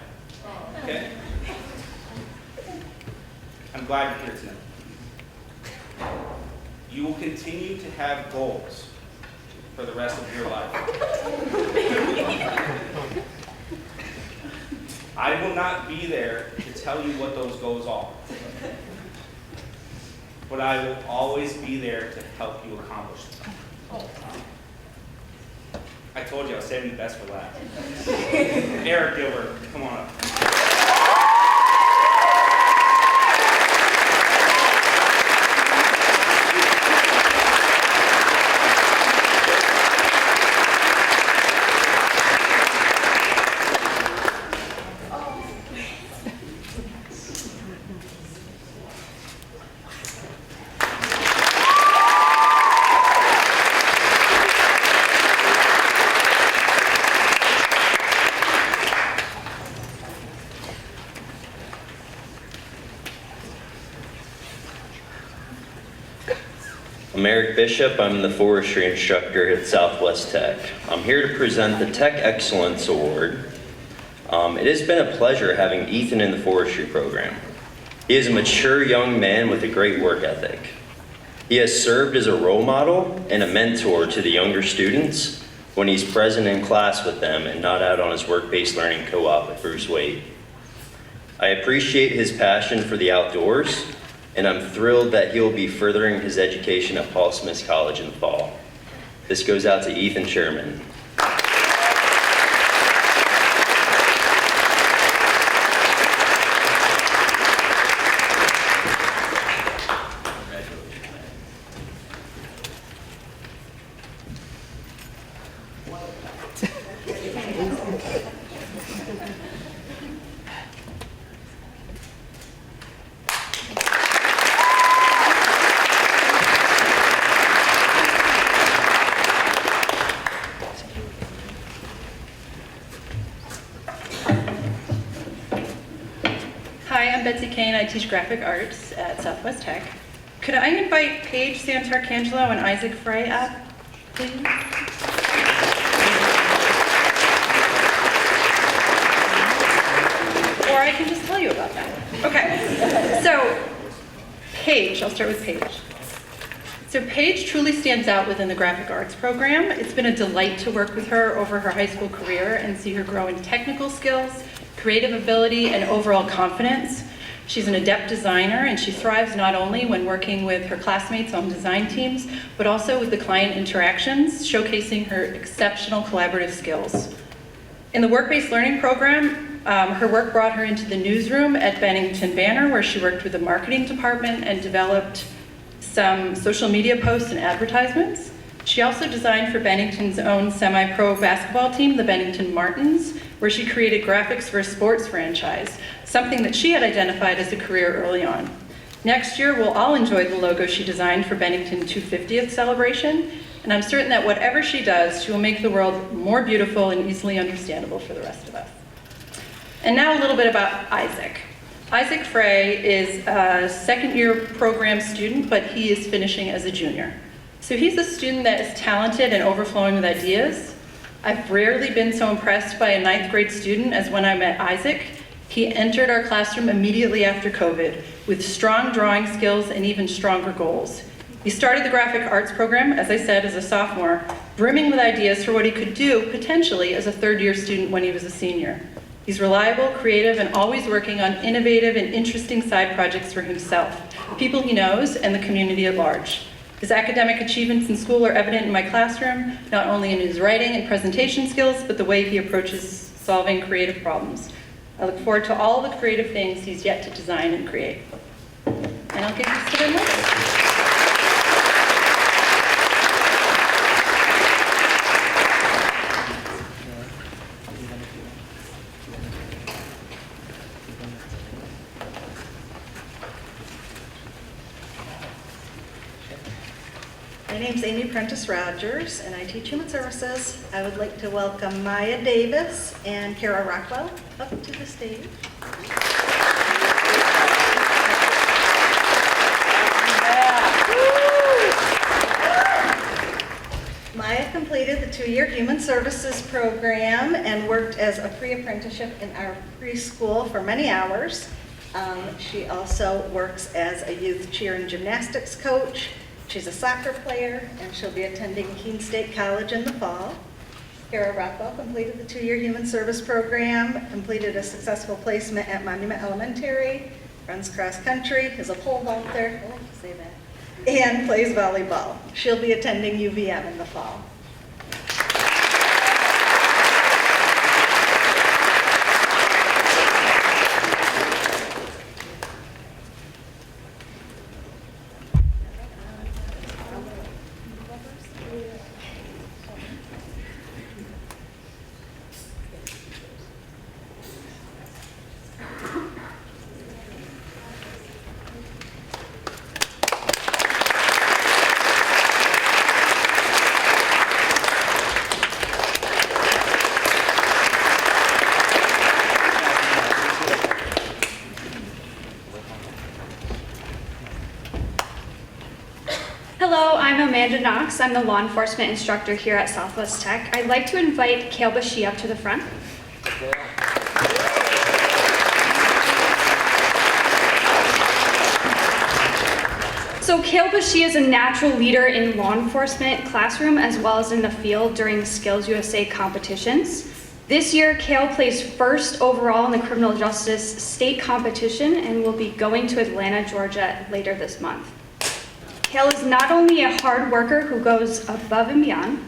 Okay. I'm glad you're here tonight. You will continue to have goals for the rest of your life. I will not be there to tell you what those goals are. But I will always be there to help you accomplish them. I told you I was saving the best for last. Eric Gilbert, come on up. I'm Eric Bishop. I'm the forestry instructor at Southwest Tech. I'm here to present the Tech Excellence Award. It has been a pleasure having Ethan in the forestry program. He is a mature young man with a great work ethic. He has served as a role model and a mentor to the younger students when he's present in class with them and not out on his work-based learning co-op with Bruce Wade. I appreciate his passion for the outdoors, and I'm thrilled that he'll be furthering his education at Paul Smith College in the fall. This goes out to Ethan Sherman. Hi, I'm Betsy Kane. I teach graphic arts at Southwest Tech. Could I invite Paige Santarcangelo and Isaac Frey up, please? Or I can just tell you about that. Okay, so Paige, I'll start with Paige. So Paige truly stands out within the graphic arts program. It's been a delight to work with her over her high school career and see her grow in technical skills, creative ability, and overall confidence. She's an adept designer, and she thrives not only when working with her classmates on design teams, but also with the client interactions, showcasing her exceptional collaborative skills. In the work-based learning program, her work brought her into the newsroom at Bennington Banner, where she worked with the marketing department and developed some social media posts and advertisements. She also designed for Bennington's own semi-pro basketball team, the Bennington Martins, where she created graphics for a sports franchise, something that she had identified as a career early on. Next year, we'll all enjoy the logo she designed for Bennington 250th celebration, and I'm certain that whatever she does, she will make the world more beautiful and easily understandable for the rest of us. And now a little bit about Isaac. Isaac Frey is a second-year program student, but he is finishing as a junior. So he's a student that is talented and overflowing with ideas. I've rarely been so impressed by a 9th grade student as when I met Isaac. He entered our classroom immediately after COVID with strong drawing skills and even stronger goals. He started the graphic arts program, as I said, as a sophomore, brimming with ideas for what he could do potentially as a third-year student when he was a senior. He's reliable, creative, and always working on innovative and interesting side projects for himself, people he knows, and the community at large. His academic achievements in school are evident in my classroom, not only in his writing and presentation skills, but the way he approaches solving creative problems. I look forward to all the creative things he's yet to design and create. And I'll get used to them later. My name's Amy Prentice Rogers, and I teach Human Services. I would like to welcome Maya Davis and Kara Rockwell up to the stage. Maya completed the 2-year Human Services program and worked as a pre-apprenticeship in our preschool for many hours. She also works as a youth cheer and gymnastics coach. She's a soccer player, and she'll be attending Keene State College in the fall. Kara Rockwell completed the 2-year Human Service program, completed a successful placement at Monument Elementary, runs cross country, is a pole vaulter, I like to say that, and plays volleyball. She'll be attending UVM in the fall. Amanda Knox. I'm the law enforcement instructor here at Southwest Tech. I'd like to invite Kale Bashir up to the front. So Kale Bashir is a natural leader in law enforcement classroom as well as in the field during Skills USA competitions. This year, Kale placed first overall in the criminal justice state competition and will be going to Atlanta, Georgia later this month. Kale is not only a hard worker who goes above and beyond,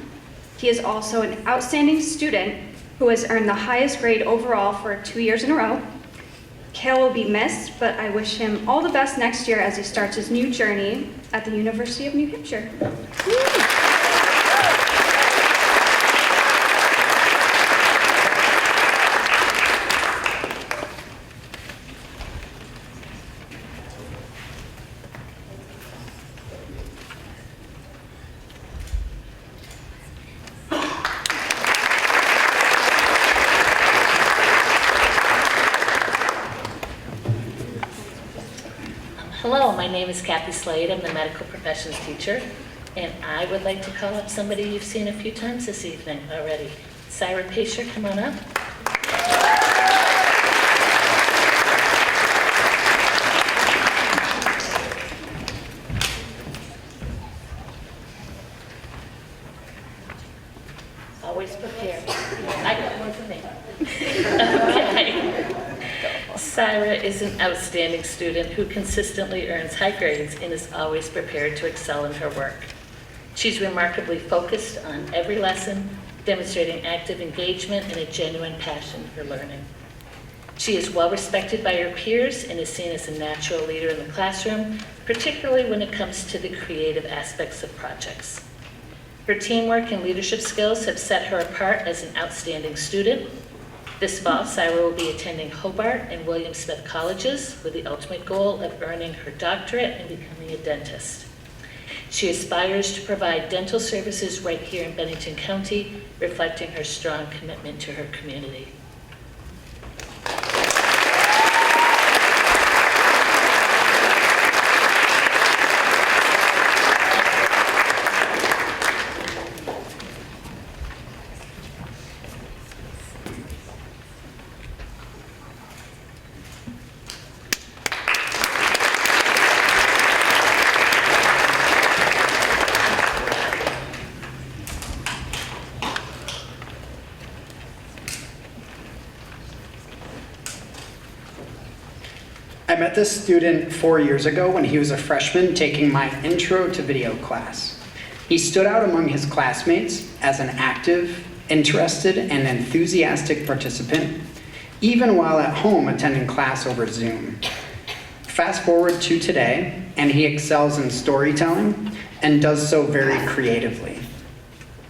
he is also an outstanding student who has earned the highest grade overall for 2 years in a row. Kale will be missed, but I wish him all the best next year as he starts his new journey at the University of New Hampshire. Hello, my name is Kathy Slade. I'm the medical professions teacher, and I would like to call up somebody you've seen a few times this evening already. Syra Pacer, come on up. Always prepared. I got one for me. Okay. Syra is an outstanding student who consistently earns high grades and is always prepared to excel in her work. She's remarkably focused on every lesson, demonstrating active engagement and a genuine passion for learning. She is well respected by her peers and is seen as a natural leader in the classroom, particularly when it comes to the creative aspects of projects. Her teamwork and leadership skills have set her apart as an outstanding student. This fall, Syra will be attending Hobart and William Smith Colleges with the ultimate goal of earning her doctorate and becoming a dentist. She aspires to provide dental services right here in Bennington County, reflecting her strong commitment to her community. I met this student 4 years ago when he was a freshman taking my intro to video class. He stood out among his classmates as an active, interested, and enthusiastic participant, even while at home attending class over Zoom. Fast forward to today, and he excels in storytelling and does so very creatively.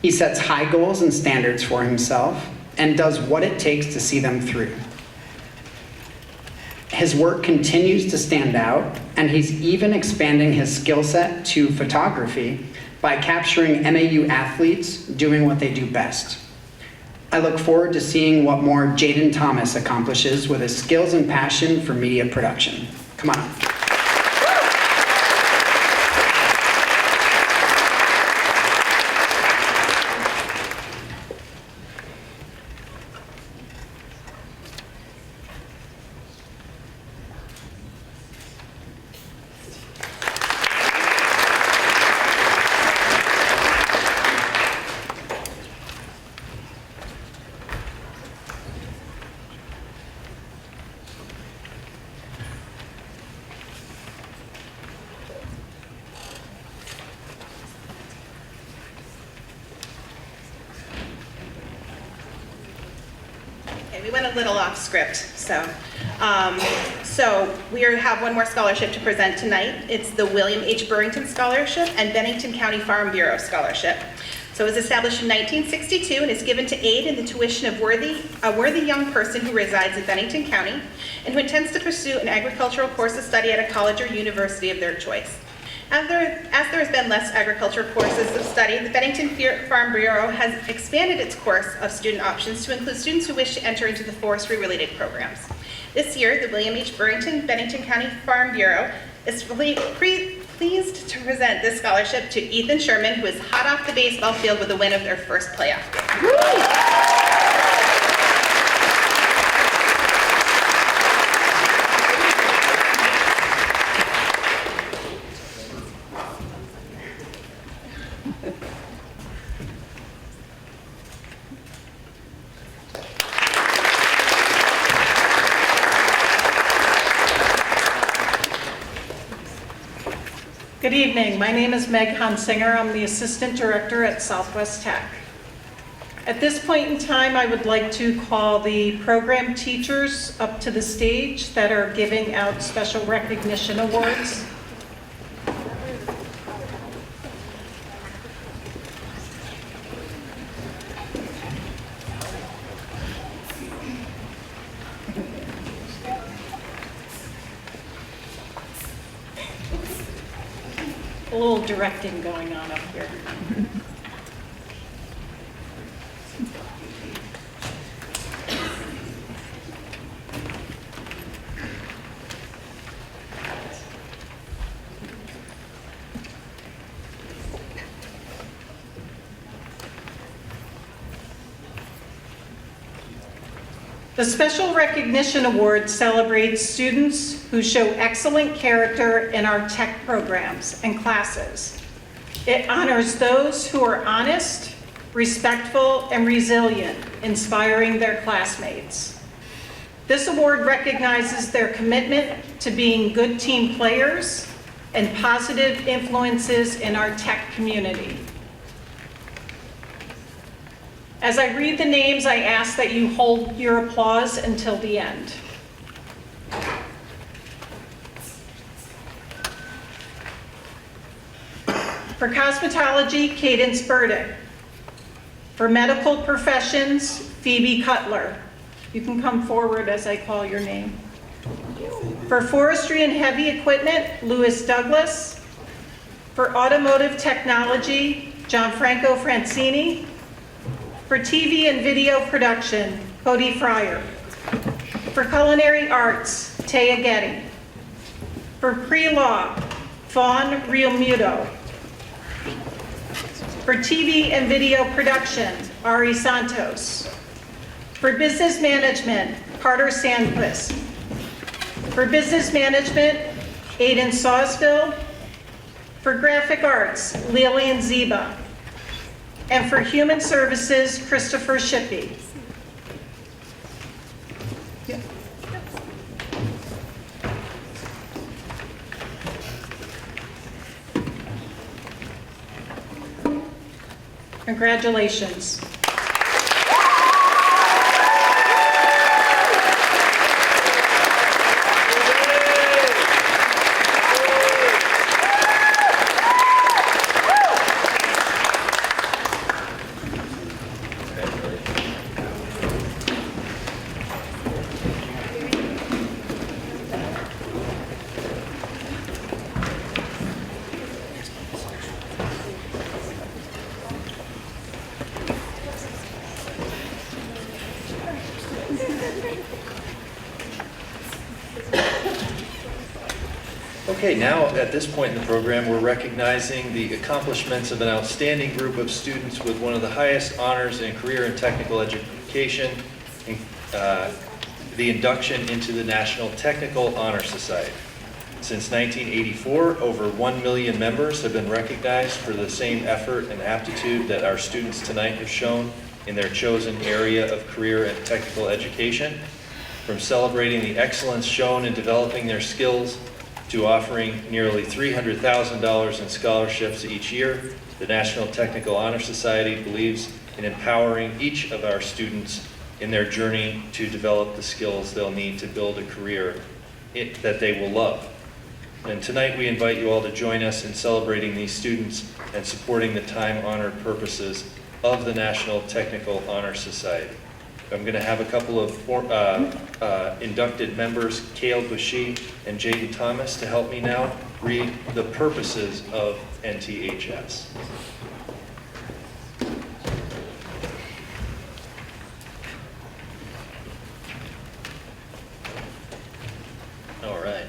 He sets high goals and standards for himself and does what it takes to see them through. His work continues to stand out, and he's even expanding his skill set to photography by capturing MAU athletes doing what they do best. I look forward to seeing what more Jaden Thomas accomplishes with his skills and passion for media production. Come on up. Okay, we went a little off script, so we have one more scholarship to present tonight. It's the William H. Burrington Scholarship and Bennington County Farm Bureau Scholarship. So it was established in 1962 and is given to aid in the tuition of a worthy young person who resides in Bennington County and who intends to pursue an agricultural course of study at a college or university of their choice. As there has been less agricultural courses of study, the Bennington Farm Bureau has expanded its course of student options to include students who wish to enter into the forestry-related programs. This year, the William H. Burrington Bennington County Farm Bureau is pleased to present this scholarship to Ethan Sherman, who is hot off the baseball field with the win of their first playoff game. Good evening. My name is Meg Hunsinger. I'm the Assistant Director at Southwest Tech. At this point in time, I would like to call the program teachers up to the stage that are giving out special recognition awards. A little directing going on up here. The Special Recognition Award celebrates students who show excellent character in our tech programs and classes. It honors those who are honest, respectful, and resilient, inspiring their classmates. This award recognizes their commitment to being good team players and positive influences in our tech community. As I read the names, I ask that you hold your applause until the end. For cosmetology, Cadence Burdick. For medical professions, Phoebe Cutler. You can come forward as I call your name. For forestry and heavy equipment, Louis Douglas. For automotive technology, Gianfranco Francini. For TV and video production, Cody Fryer. For culinary arts, Taya Getty. For pre-law, Fawn Realmuto. For TV and video production, Ari Santos. For business management, Carter Sandquist. For business management, Aiden Sawsville. For graphic arts, Lillian Ziba. And for human services, Christopher Shippey. Congratulations. Okay, now at this point in the program, we're recognizing the accomplishments of an outstanding group of students with one of the highest honors in career and technical education, the induction into the National Technical Honor Society. Since 1984, over 1 million members have been recognized for the same effort and aptitude that our students tonight have shown in their chosen area of career and technical education. From celebrating the excellence shown in developing their skills to offering nearly $300,000 in scholarships each year, the National Technical Honor Society believes in empowering each of our students in their journey to develop the skills they'll need to build a career that they will love. And tonight we invite you all to join us in celebrating these students and supporting the time-honored purposes of the National Technical Honor Society. I'm going to have a couple of inducted members, Cale Bushee and Jaden Thomas, to help me now read the purposes of NTHS. All right.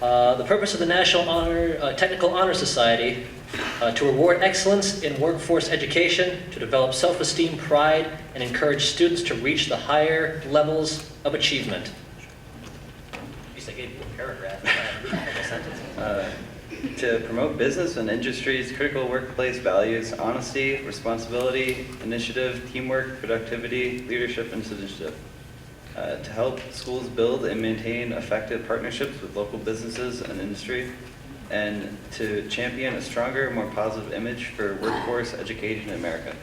The purpose of the National Technical Honor Society to reward excellence in workforce education, to develop self-esteem, pride, and encourage students to reach the higher levels of achievement. At least I gave you a paragraph, not a sentence. To promote business and industry's critical workplace values, honesty, responsibility, initiative, teamwork, productivity, leadership, and citizenship. To help schools build and maintain effective partnerships with local businesses and industry, and to champion a stronger, more positive image for workforce education in America.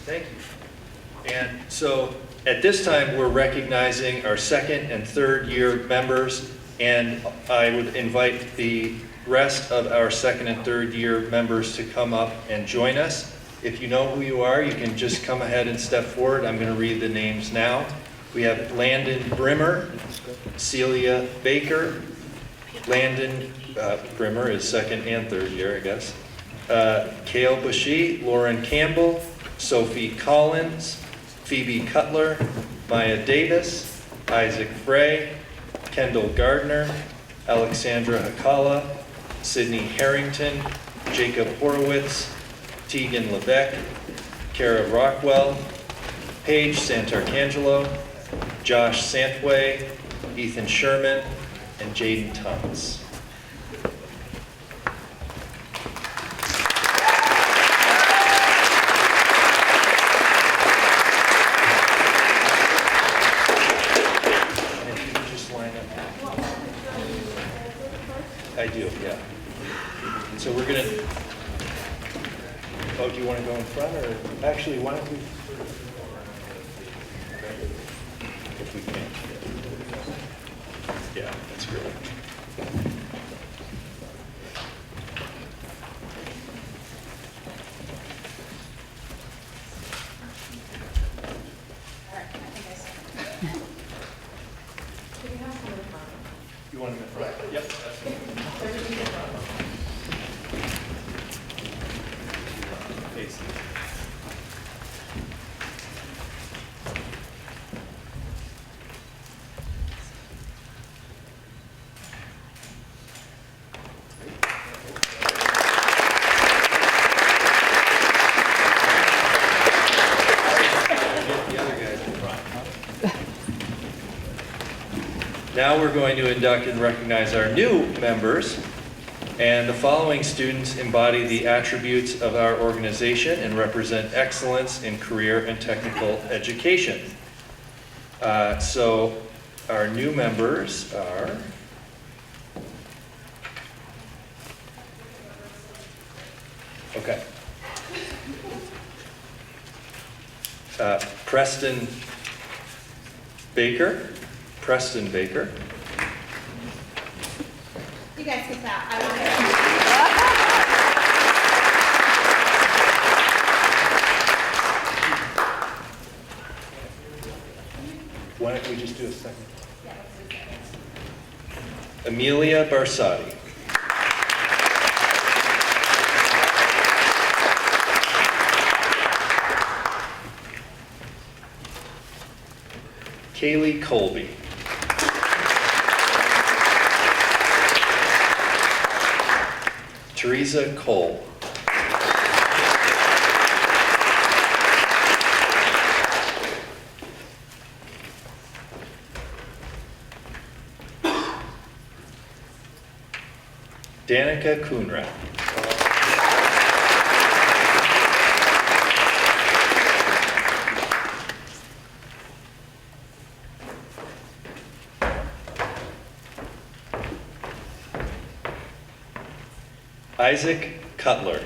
Thank you. And so at this time, we're recognizing our second and third year members, and I would invite the rest of our second and third year members to come up and join us. If you know who you are, you can just come ahead and step forward. I'm going to read the names now. We have Landon Brimmer, Celia Baker. Landon Brimmer is second and third year, I guess. Kale Bushy, Lauren Campbell, Sophie Collins, Phoebe Cutler, Maya Davis, Isaac Frey, Kendall Gardner, Alexandra Hakala, Sydney Harrington, Jacob Horowitz, Tegan Levesque, Kara Rockwell, Paige Santarcangelo, Josh Santway, Ethan Sherman, and Jaden Thomas. And if you could just line up. I do, yeah. And so we're going to... Oh, do you want to go in front, or actually, why don't we? If we can. Yeah, that's great. You want him in front? Yep, absolutely. Now we're going to induct and recognize our new members, and the following students embody the attributes of our organization and represent excellence in career and technical education. So our new members are Preston Baker. You guys get that. Why don't we just do a second? Amelia Barsati. Kaylee Colby. Teresa Cole. Danica Coonrad. Isaac Cutler.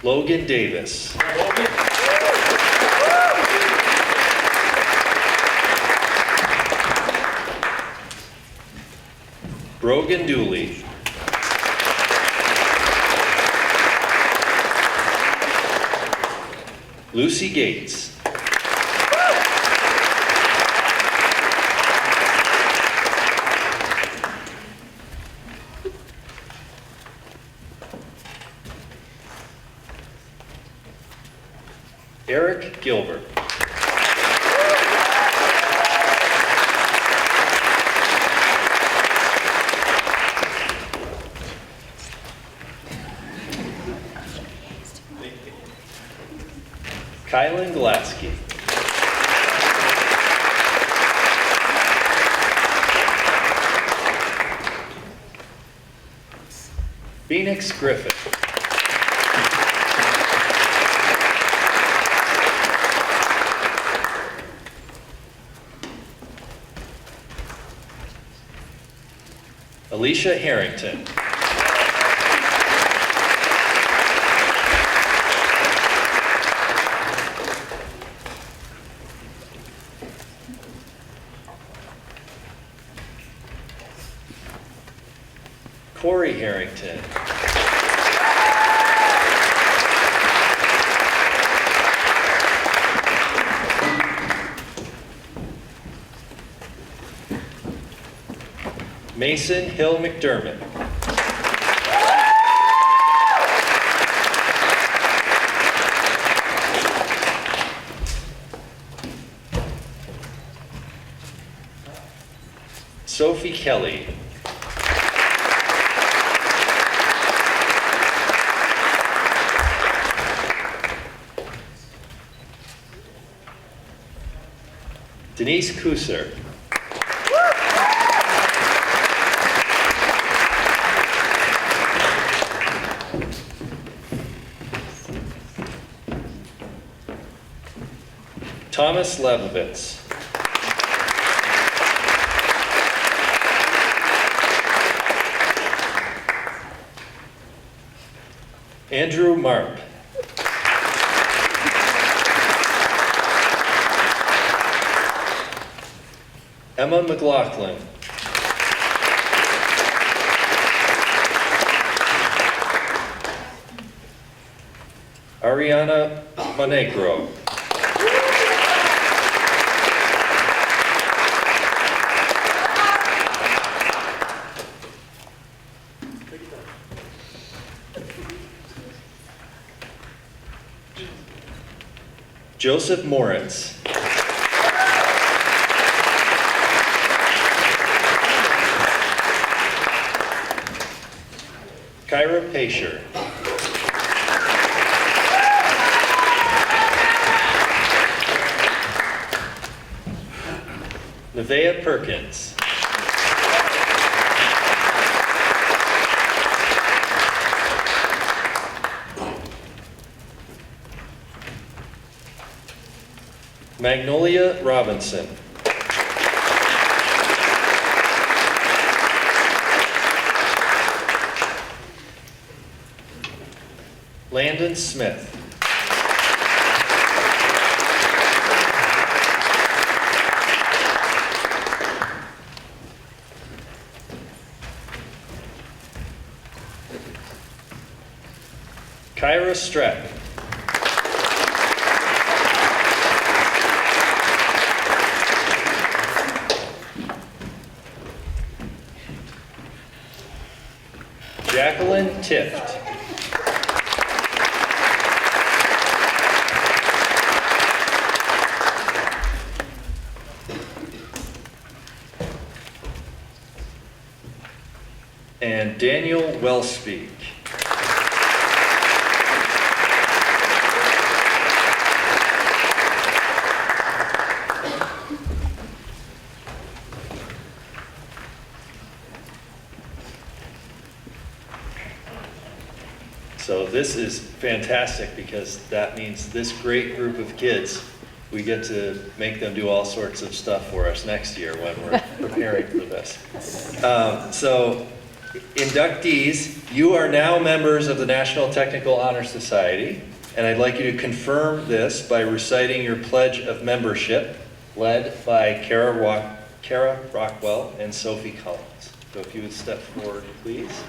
Logan Davis. Brogan Dooley. Lucy Gates. Eric Gilbert. Kylan Glasky. Phoenix Griffith. Alicia Harrington. Corey Harrington. Mason Hill McDermott. Sophie Kelly. Denise Kusser. Thomas Lebovitz. Andrew Marp. Emma McLaughlin. Ariana Monegro. Joseph Moritz. Kyra Paisher. Nevaeh Perkins. Magnolia Robinson. Landon Smith. Kyra Stratton. Jacqueline Tift. And Daniel Wellspeak. So this is fantastic because that means this great group of kids, we get to make them do all sorts of stuff for us next year when we're preparing for this. So inductees, you are now members of the National Technical Honor Society, and I'd like you to confirm this by reciting your pledge of membership, led by Kara Rockwell and Sophie Collins. So if you would step forward, please.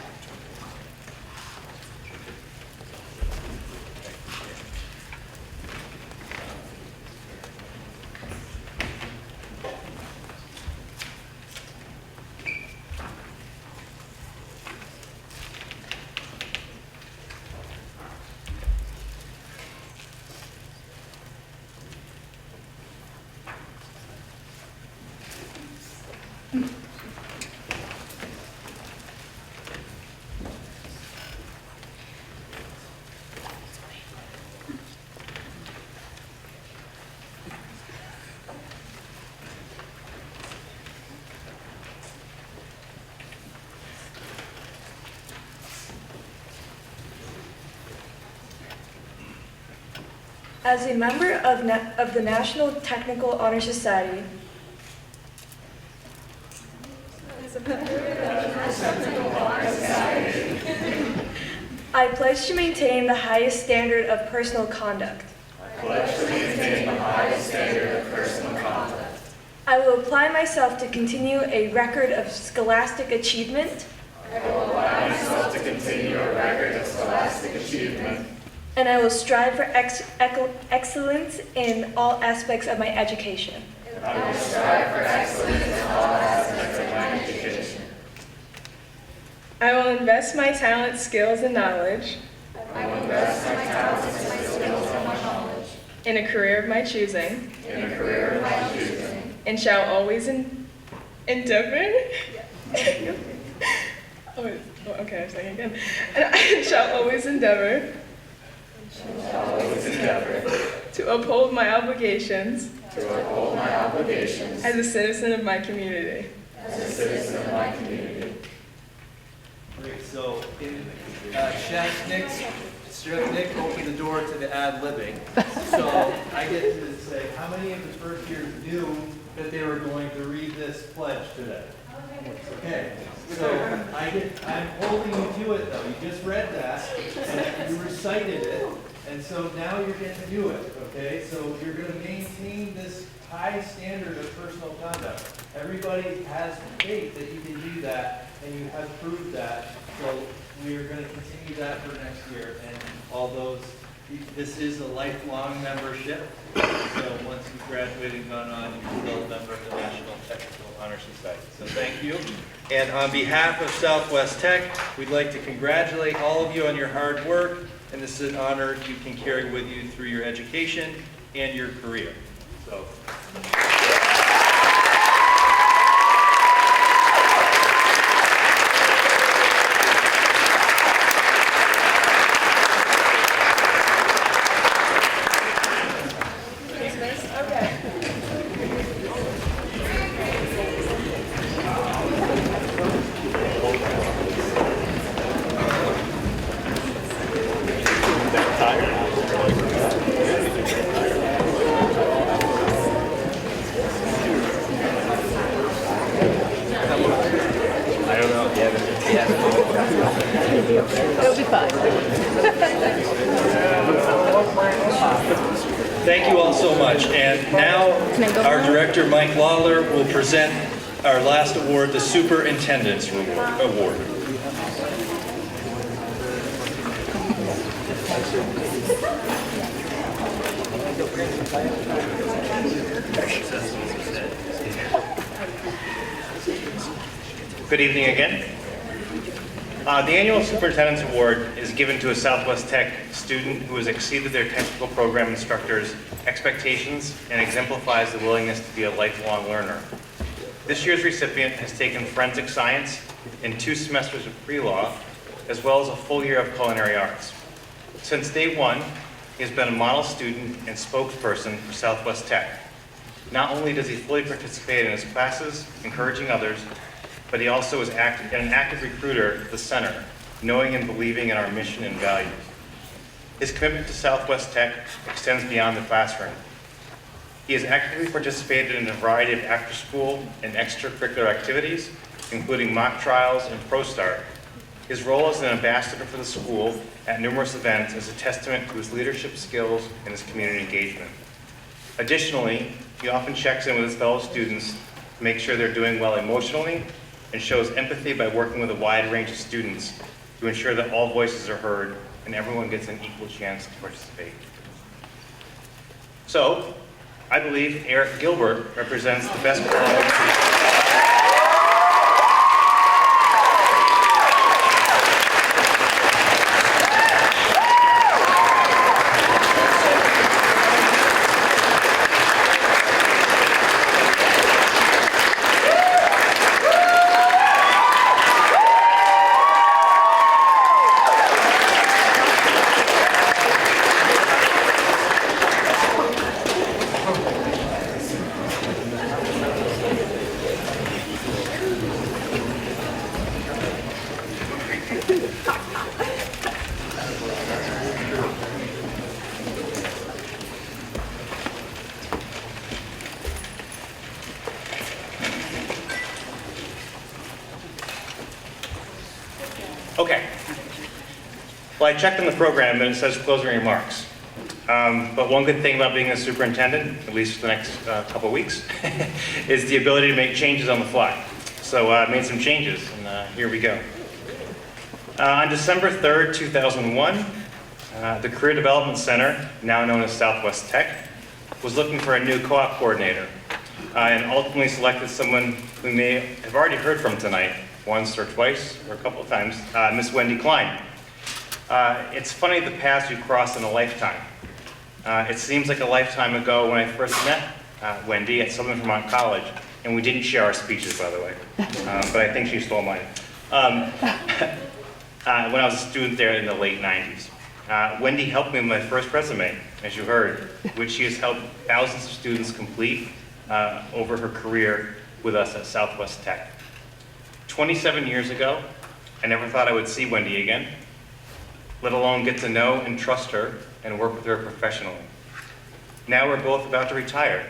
As a member of the National Technical Honor Society, I pledge to maintain the highest standard of personal conduct. I will apply myself to continue a record of scholastic achievement. And I will strive for excellence in all aspects of my education. I will invest my talent, skills, and knowledge in a career of my choosing. And shall always endeavor. Okay, I'm saying again. And I shall always endeavor to uphold my obligations as a citizen of my community. Great, so Chef Nick opened the door to the ad-libbing. So I get to say, how many of the first years knew that they were going to read this pledge today? Okay, so I'm holding you to it though. You just read that, and you recited it, and so now you're going to do it, okay? So you're going to maintain this high standard of personal conduct. Everybody has faith that you can do that, and you have proved that. So we are going to continue that for next year, and all those, this is a lifelong membership. So once you graduate and gone on, you're still a member of the National Technical Honor Society. So thank you. And on behalf of Southwest Tech, we'd like to congratulate all of you on your hard work, and this is an honor you can carry with you through your education and your career. So. It'll be fine. Thank you all so much. And now our director, Mike Lawler, will present our last award, the Superintendent's Award. Good evening again. The annual Superintendent's Award is given to a Southwest Tech student who has exceeded their technical program instructors' expectations and exemplifies the willingness to be a lifelong learner. This year's recipient has taken forensic science and 2 semesters of pre-law, as well as a full year of culinary arts. Since day one, he has been a model student and spokesperson for Southwest Tech. Not only does he fully participate in his classes, encouraging others, but he also is an active recruiter at the center, knowing and believing in our mission and values. His commitment to Southwest Tech extends beyond the classroom. He has actively participated in a variety of after-school and extracurricular activities, including mock trials and ProStart. His role as an ambassador for the school at numerous events is a testament to his leadership skills and his community engagement. Additionally, he often checks in with his fellow students to make sure they're doing well emotionally, and shows empathy by working with a wide range of students to ensure that all voices are heard and everyone gets an equal chance to participate. So, I believe Eric Gilbert represents the best quality. Okay. Well, I checked in the program and it says closing remarks. But one good thing about being a superintendent, at least for the next couple of weeks, is the ability to make changes on the fly. So I made some changes, and here we go. On December 3rd, 2001, the Career Development Center, now known as Southwest Tech, was looking for a new co-op coordinator, and ultimately selected someone who may have already heard from tonight, once or twice, or a couple of times, Miss Wendy Klein. It's funny the paths you cross in a lifetime. It seems like a lifetime ago when I first met Wendy at Southern Vermont College, and we didn't share our speeches, by the way, but I think she stole mine. When I was a student there in the late 90s. Wendy helped me with my first resume, as you heard, which she has helped thousands of students complete over her career with us at Southwest Tech. 27 years ago, I never thought I would see Wendy again, let alone get to know and trust her and work with her professionally. Now we're both about to retire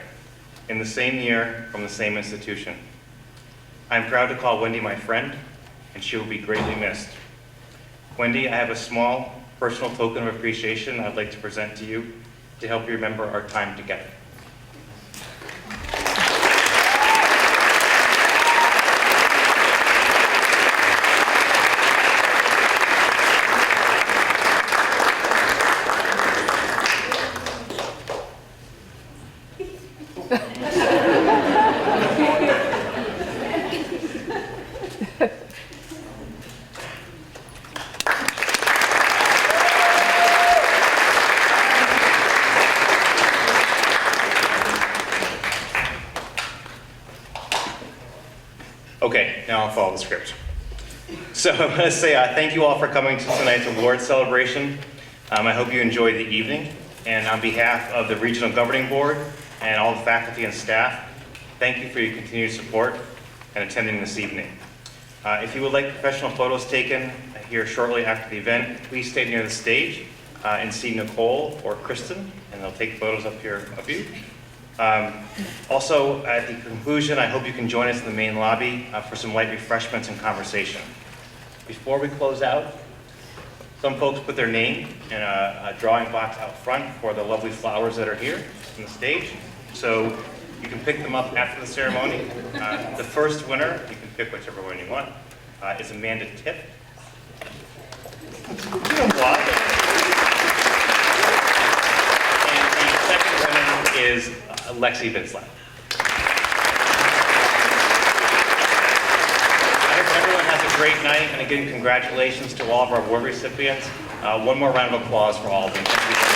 in the same year from the same institution. I'm proud to call Wendy my friend, and she will be greatly missed. Wendy, I have a small personal token of appreciation I'd like to present to you to help you remember our time together. Okay, now I'll follow the script. So I want to say thank you all for coming to tonight's award celebration. I hope you enjoyed the evening. And on behalf of the Regional Governing Board and all the faculty and staff, thank you for your continued support and attending this evening. If you would like professional photos taken here shortly after the event, please stay near the stage and see Nicole or Kristen, and they'll take photos up here of you. Also, at the conclusion, I hope you can join us in the main lobby for some light refreshments and conversation. Before we close out, some folks put their name in a drawing box out front for the lovely flowers that are here on the stage. So you can pick them up after the ceremony. The first winner, you can pick whichever one you want, is Amanda Tipp. And the second winner is Lexi Vinslap. I hope everyone has a great night, and again, congratulations to all of our award recipients. One more round of applause for all of them. Thank you so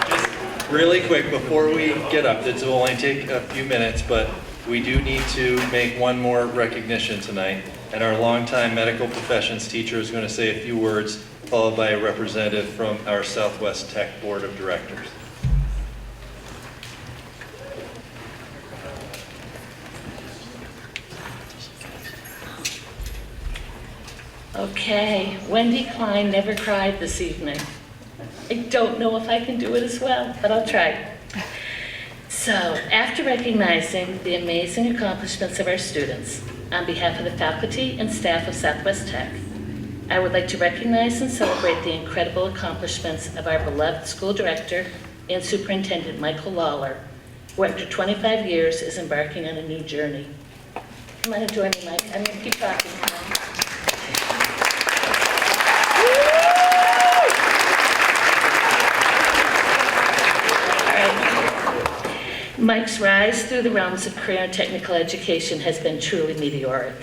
much. Just really quick, before we get up, this will only take a few minutes, but we do need to make one more recognition tonight. And our longtime medical professions teacher is going to say a few words, followed by a representative from our Southwest Tech Board of Directors. Okay, Wendy Klein never cried this evening. I don't know if I can do it as well, but I'll try. So, after recognizing the amazing accomplishments of our students, on behalf of the faculty and staff of Southwest Tech, I would like to recognize and celebrate the incredible accomplishments of our beloved school director and superintendent, Michael Lawler, who after 25 years is embarking on a new journey. Come on and join me, Mike. I'm going to keep talking. Mike's rise through the realms of career and technical education has been truly meteoric.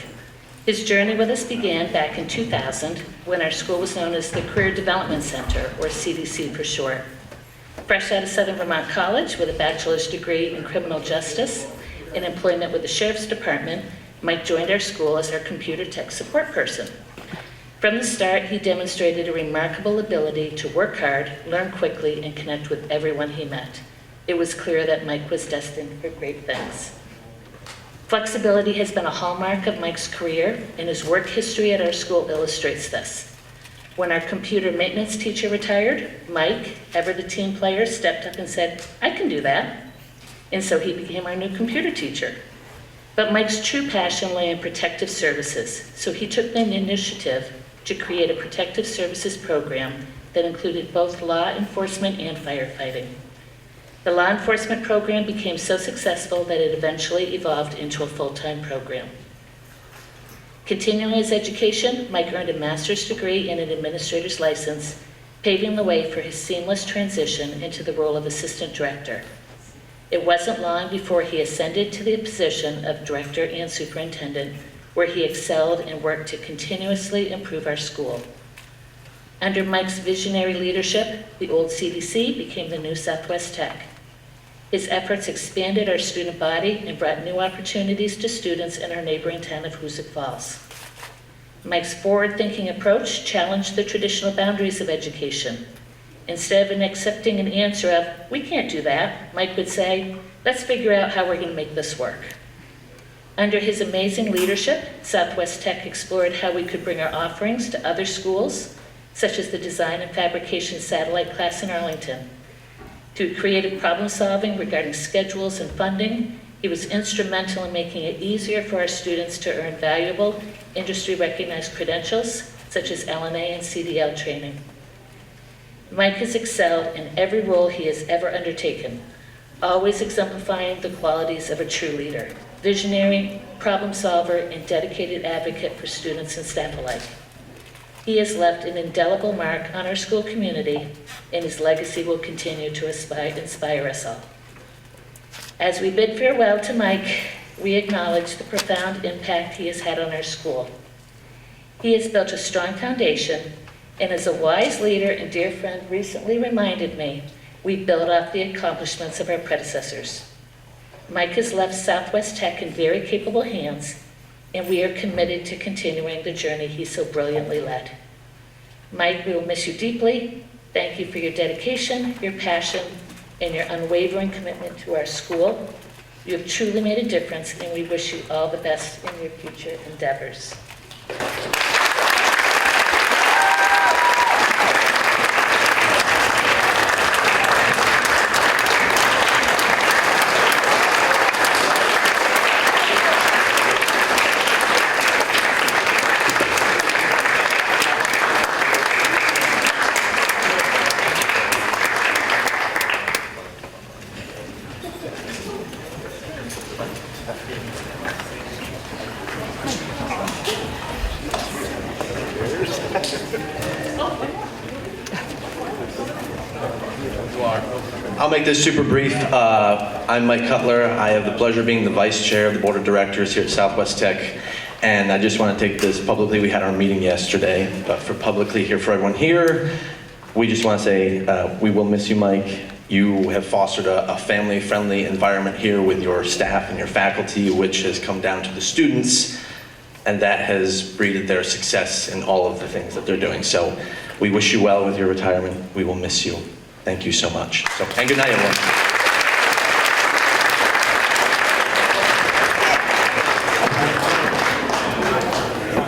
His journey with us began back in 2000 when our school was known as the Career Development Center, or CDC for short. Fresh out of Southern Vermont College with a bachelor's degree in criminal justice and employment with the Sheriff's Department, Mike joined our school as our computer tech support person. From the start, he demonstrated a remarkable ability to work hard, learn quickly, and connect with everyone he met. It was clear that Mike was destined for great things. Flexibility has been a hallmark of Mike's career, and his work history at our school illustrates this. When our computer maintenance teacher retired, Mike, ever the team player, stepped up and said, "I can do that." and so he became our new computer teacher. But Mike's true passion lay in protective services, so he took the initiative to create a protective services program that included both law enforcement and firefighting. The law enforcement program became so successful that it eventually evolved into a full-time program. Continuing his education, Mike earned a master's degree and an administrator's license, paving the way for his seamless transition into the role of assistant director. It wasn't long before he ascended to the position of director and superintendent, where he excelled and worked to continuously improve our school. Under Mike's visionary leadership, the old CDC became the new Southwest Tech. His efforts expanded our student body and brought new opportunities to students in our neighboring town of Hoosick Falls. Mike's forward-thinking approach challenged the traditional boundaries of education. Instead of accepting an answer of, "We can't do that," Mike would say, "Let's figure out how we're going to make this work." Under his amazing leadership, Southwest Tech explored how we could bring our offerings to other schools, such as the Design and Fabrication Satellite class in Arlington. Through creative problem solving regarding schedules and funding, he was instrumental in making it easier for our students to earn valuable, industry-recognized credentials, such as LNA and CDL training. Mike has excelled in every role he has ever undertaken, always exemplifying the qualities of a true leader, visionary, problem solver, and dedicated advocate for students and staff alike. He has left an indelible mark on our school community, and his legacy will continue to inspire us all. As we bid farewell to Mike, we acknowledge the profound impact he has had on our school. He has built a strong foundation, and as a wise leader and dear friend recently reminded me, we build off the accomplishments of our predecessors. Mike has left Southwest Tech in very capable hands, and we are committed to continuing the journey he so brilliantly led. Mike, we will miss you deeply. Thank you for your dedication, your passion, and your unwavering commitment to our school. You have truly made a difference, and we wish you all the best in your future endeavors. I'll make this super brief. I'm Mike Cutler. I have the pleasure of being the vice chair of the board of directors here at Southwest Tech. And I just want to take this publicly. We had our meeting yesterday, but for publicly here for everyone here, we just want to say we will miss you, Mike. You have fostered a family-friendly environment here with your staff and your faculty, which has come down to the students, and that has breeded their success in all of the things that they're doing. So we wish you well with your retirement. We will miss you. Thank you so much. And good night, everyone.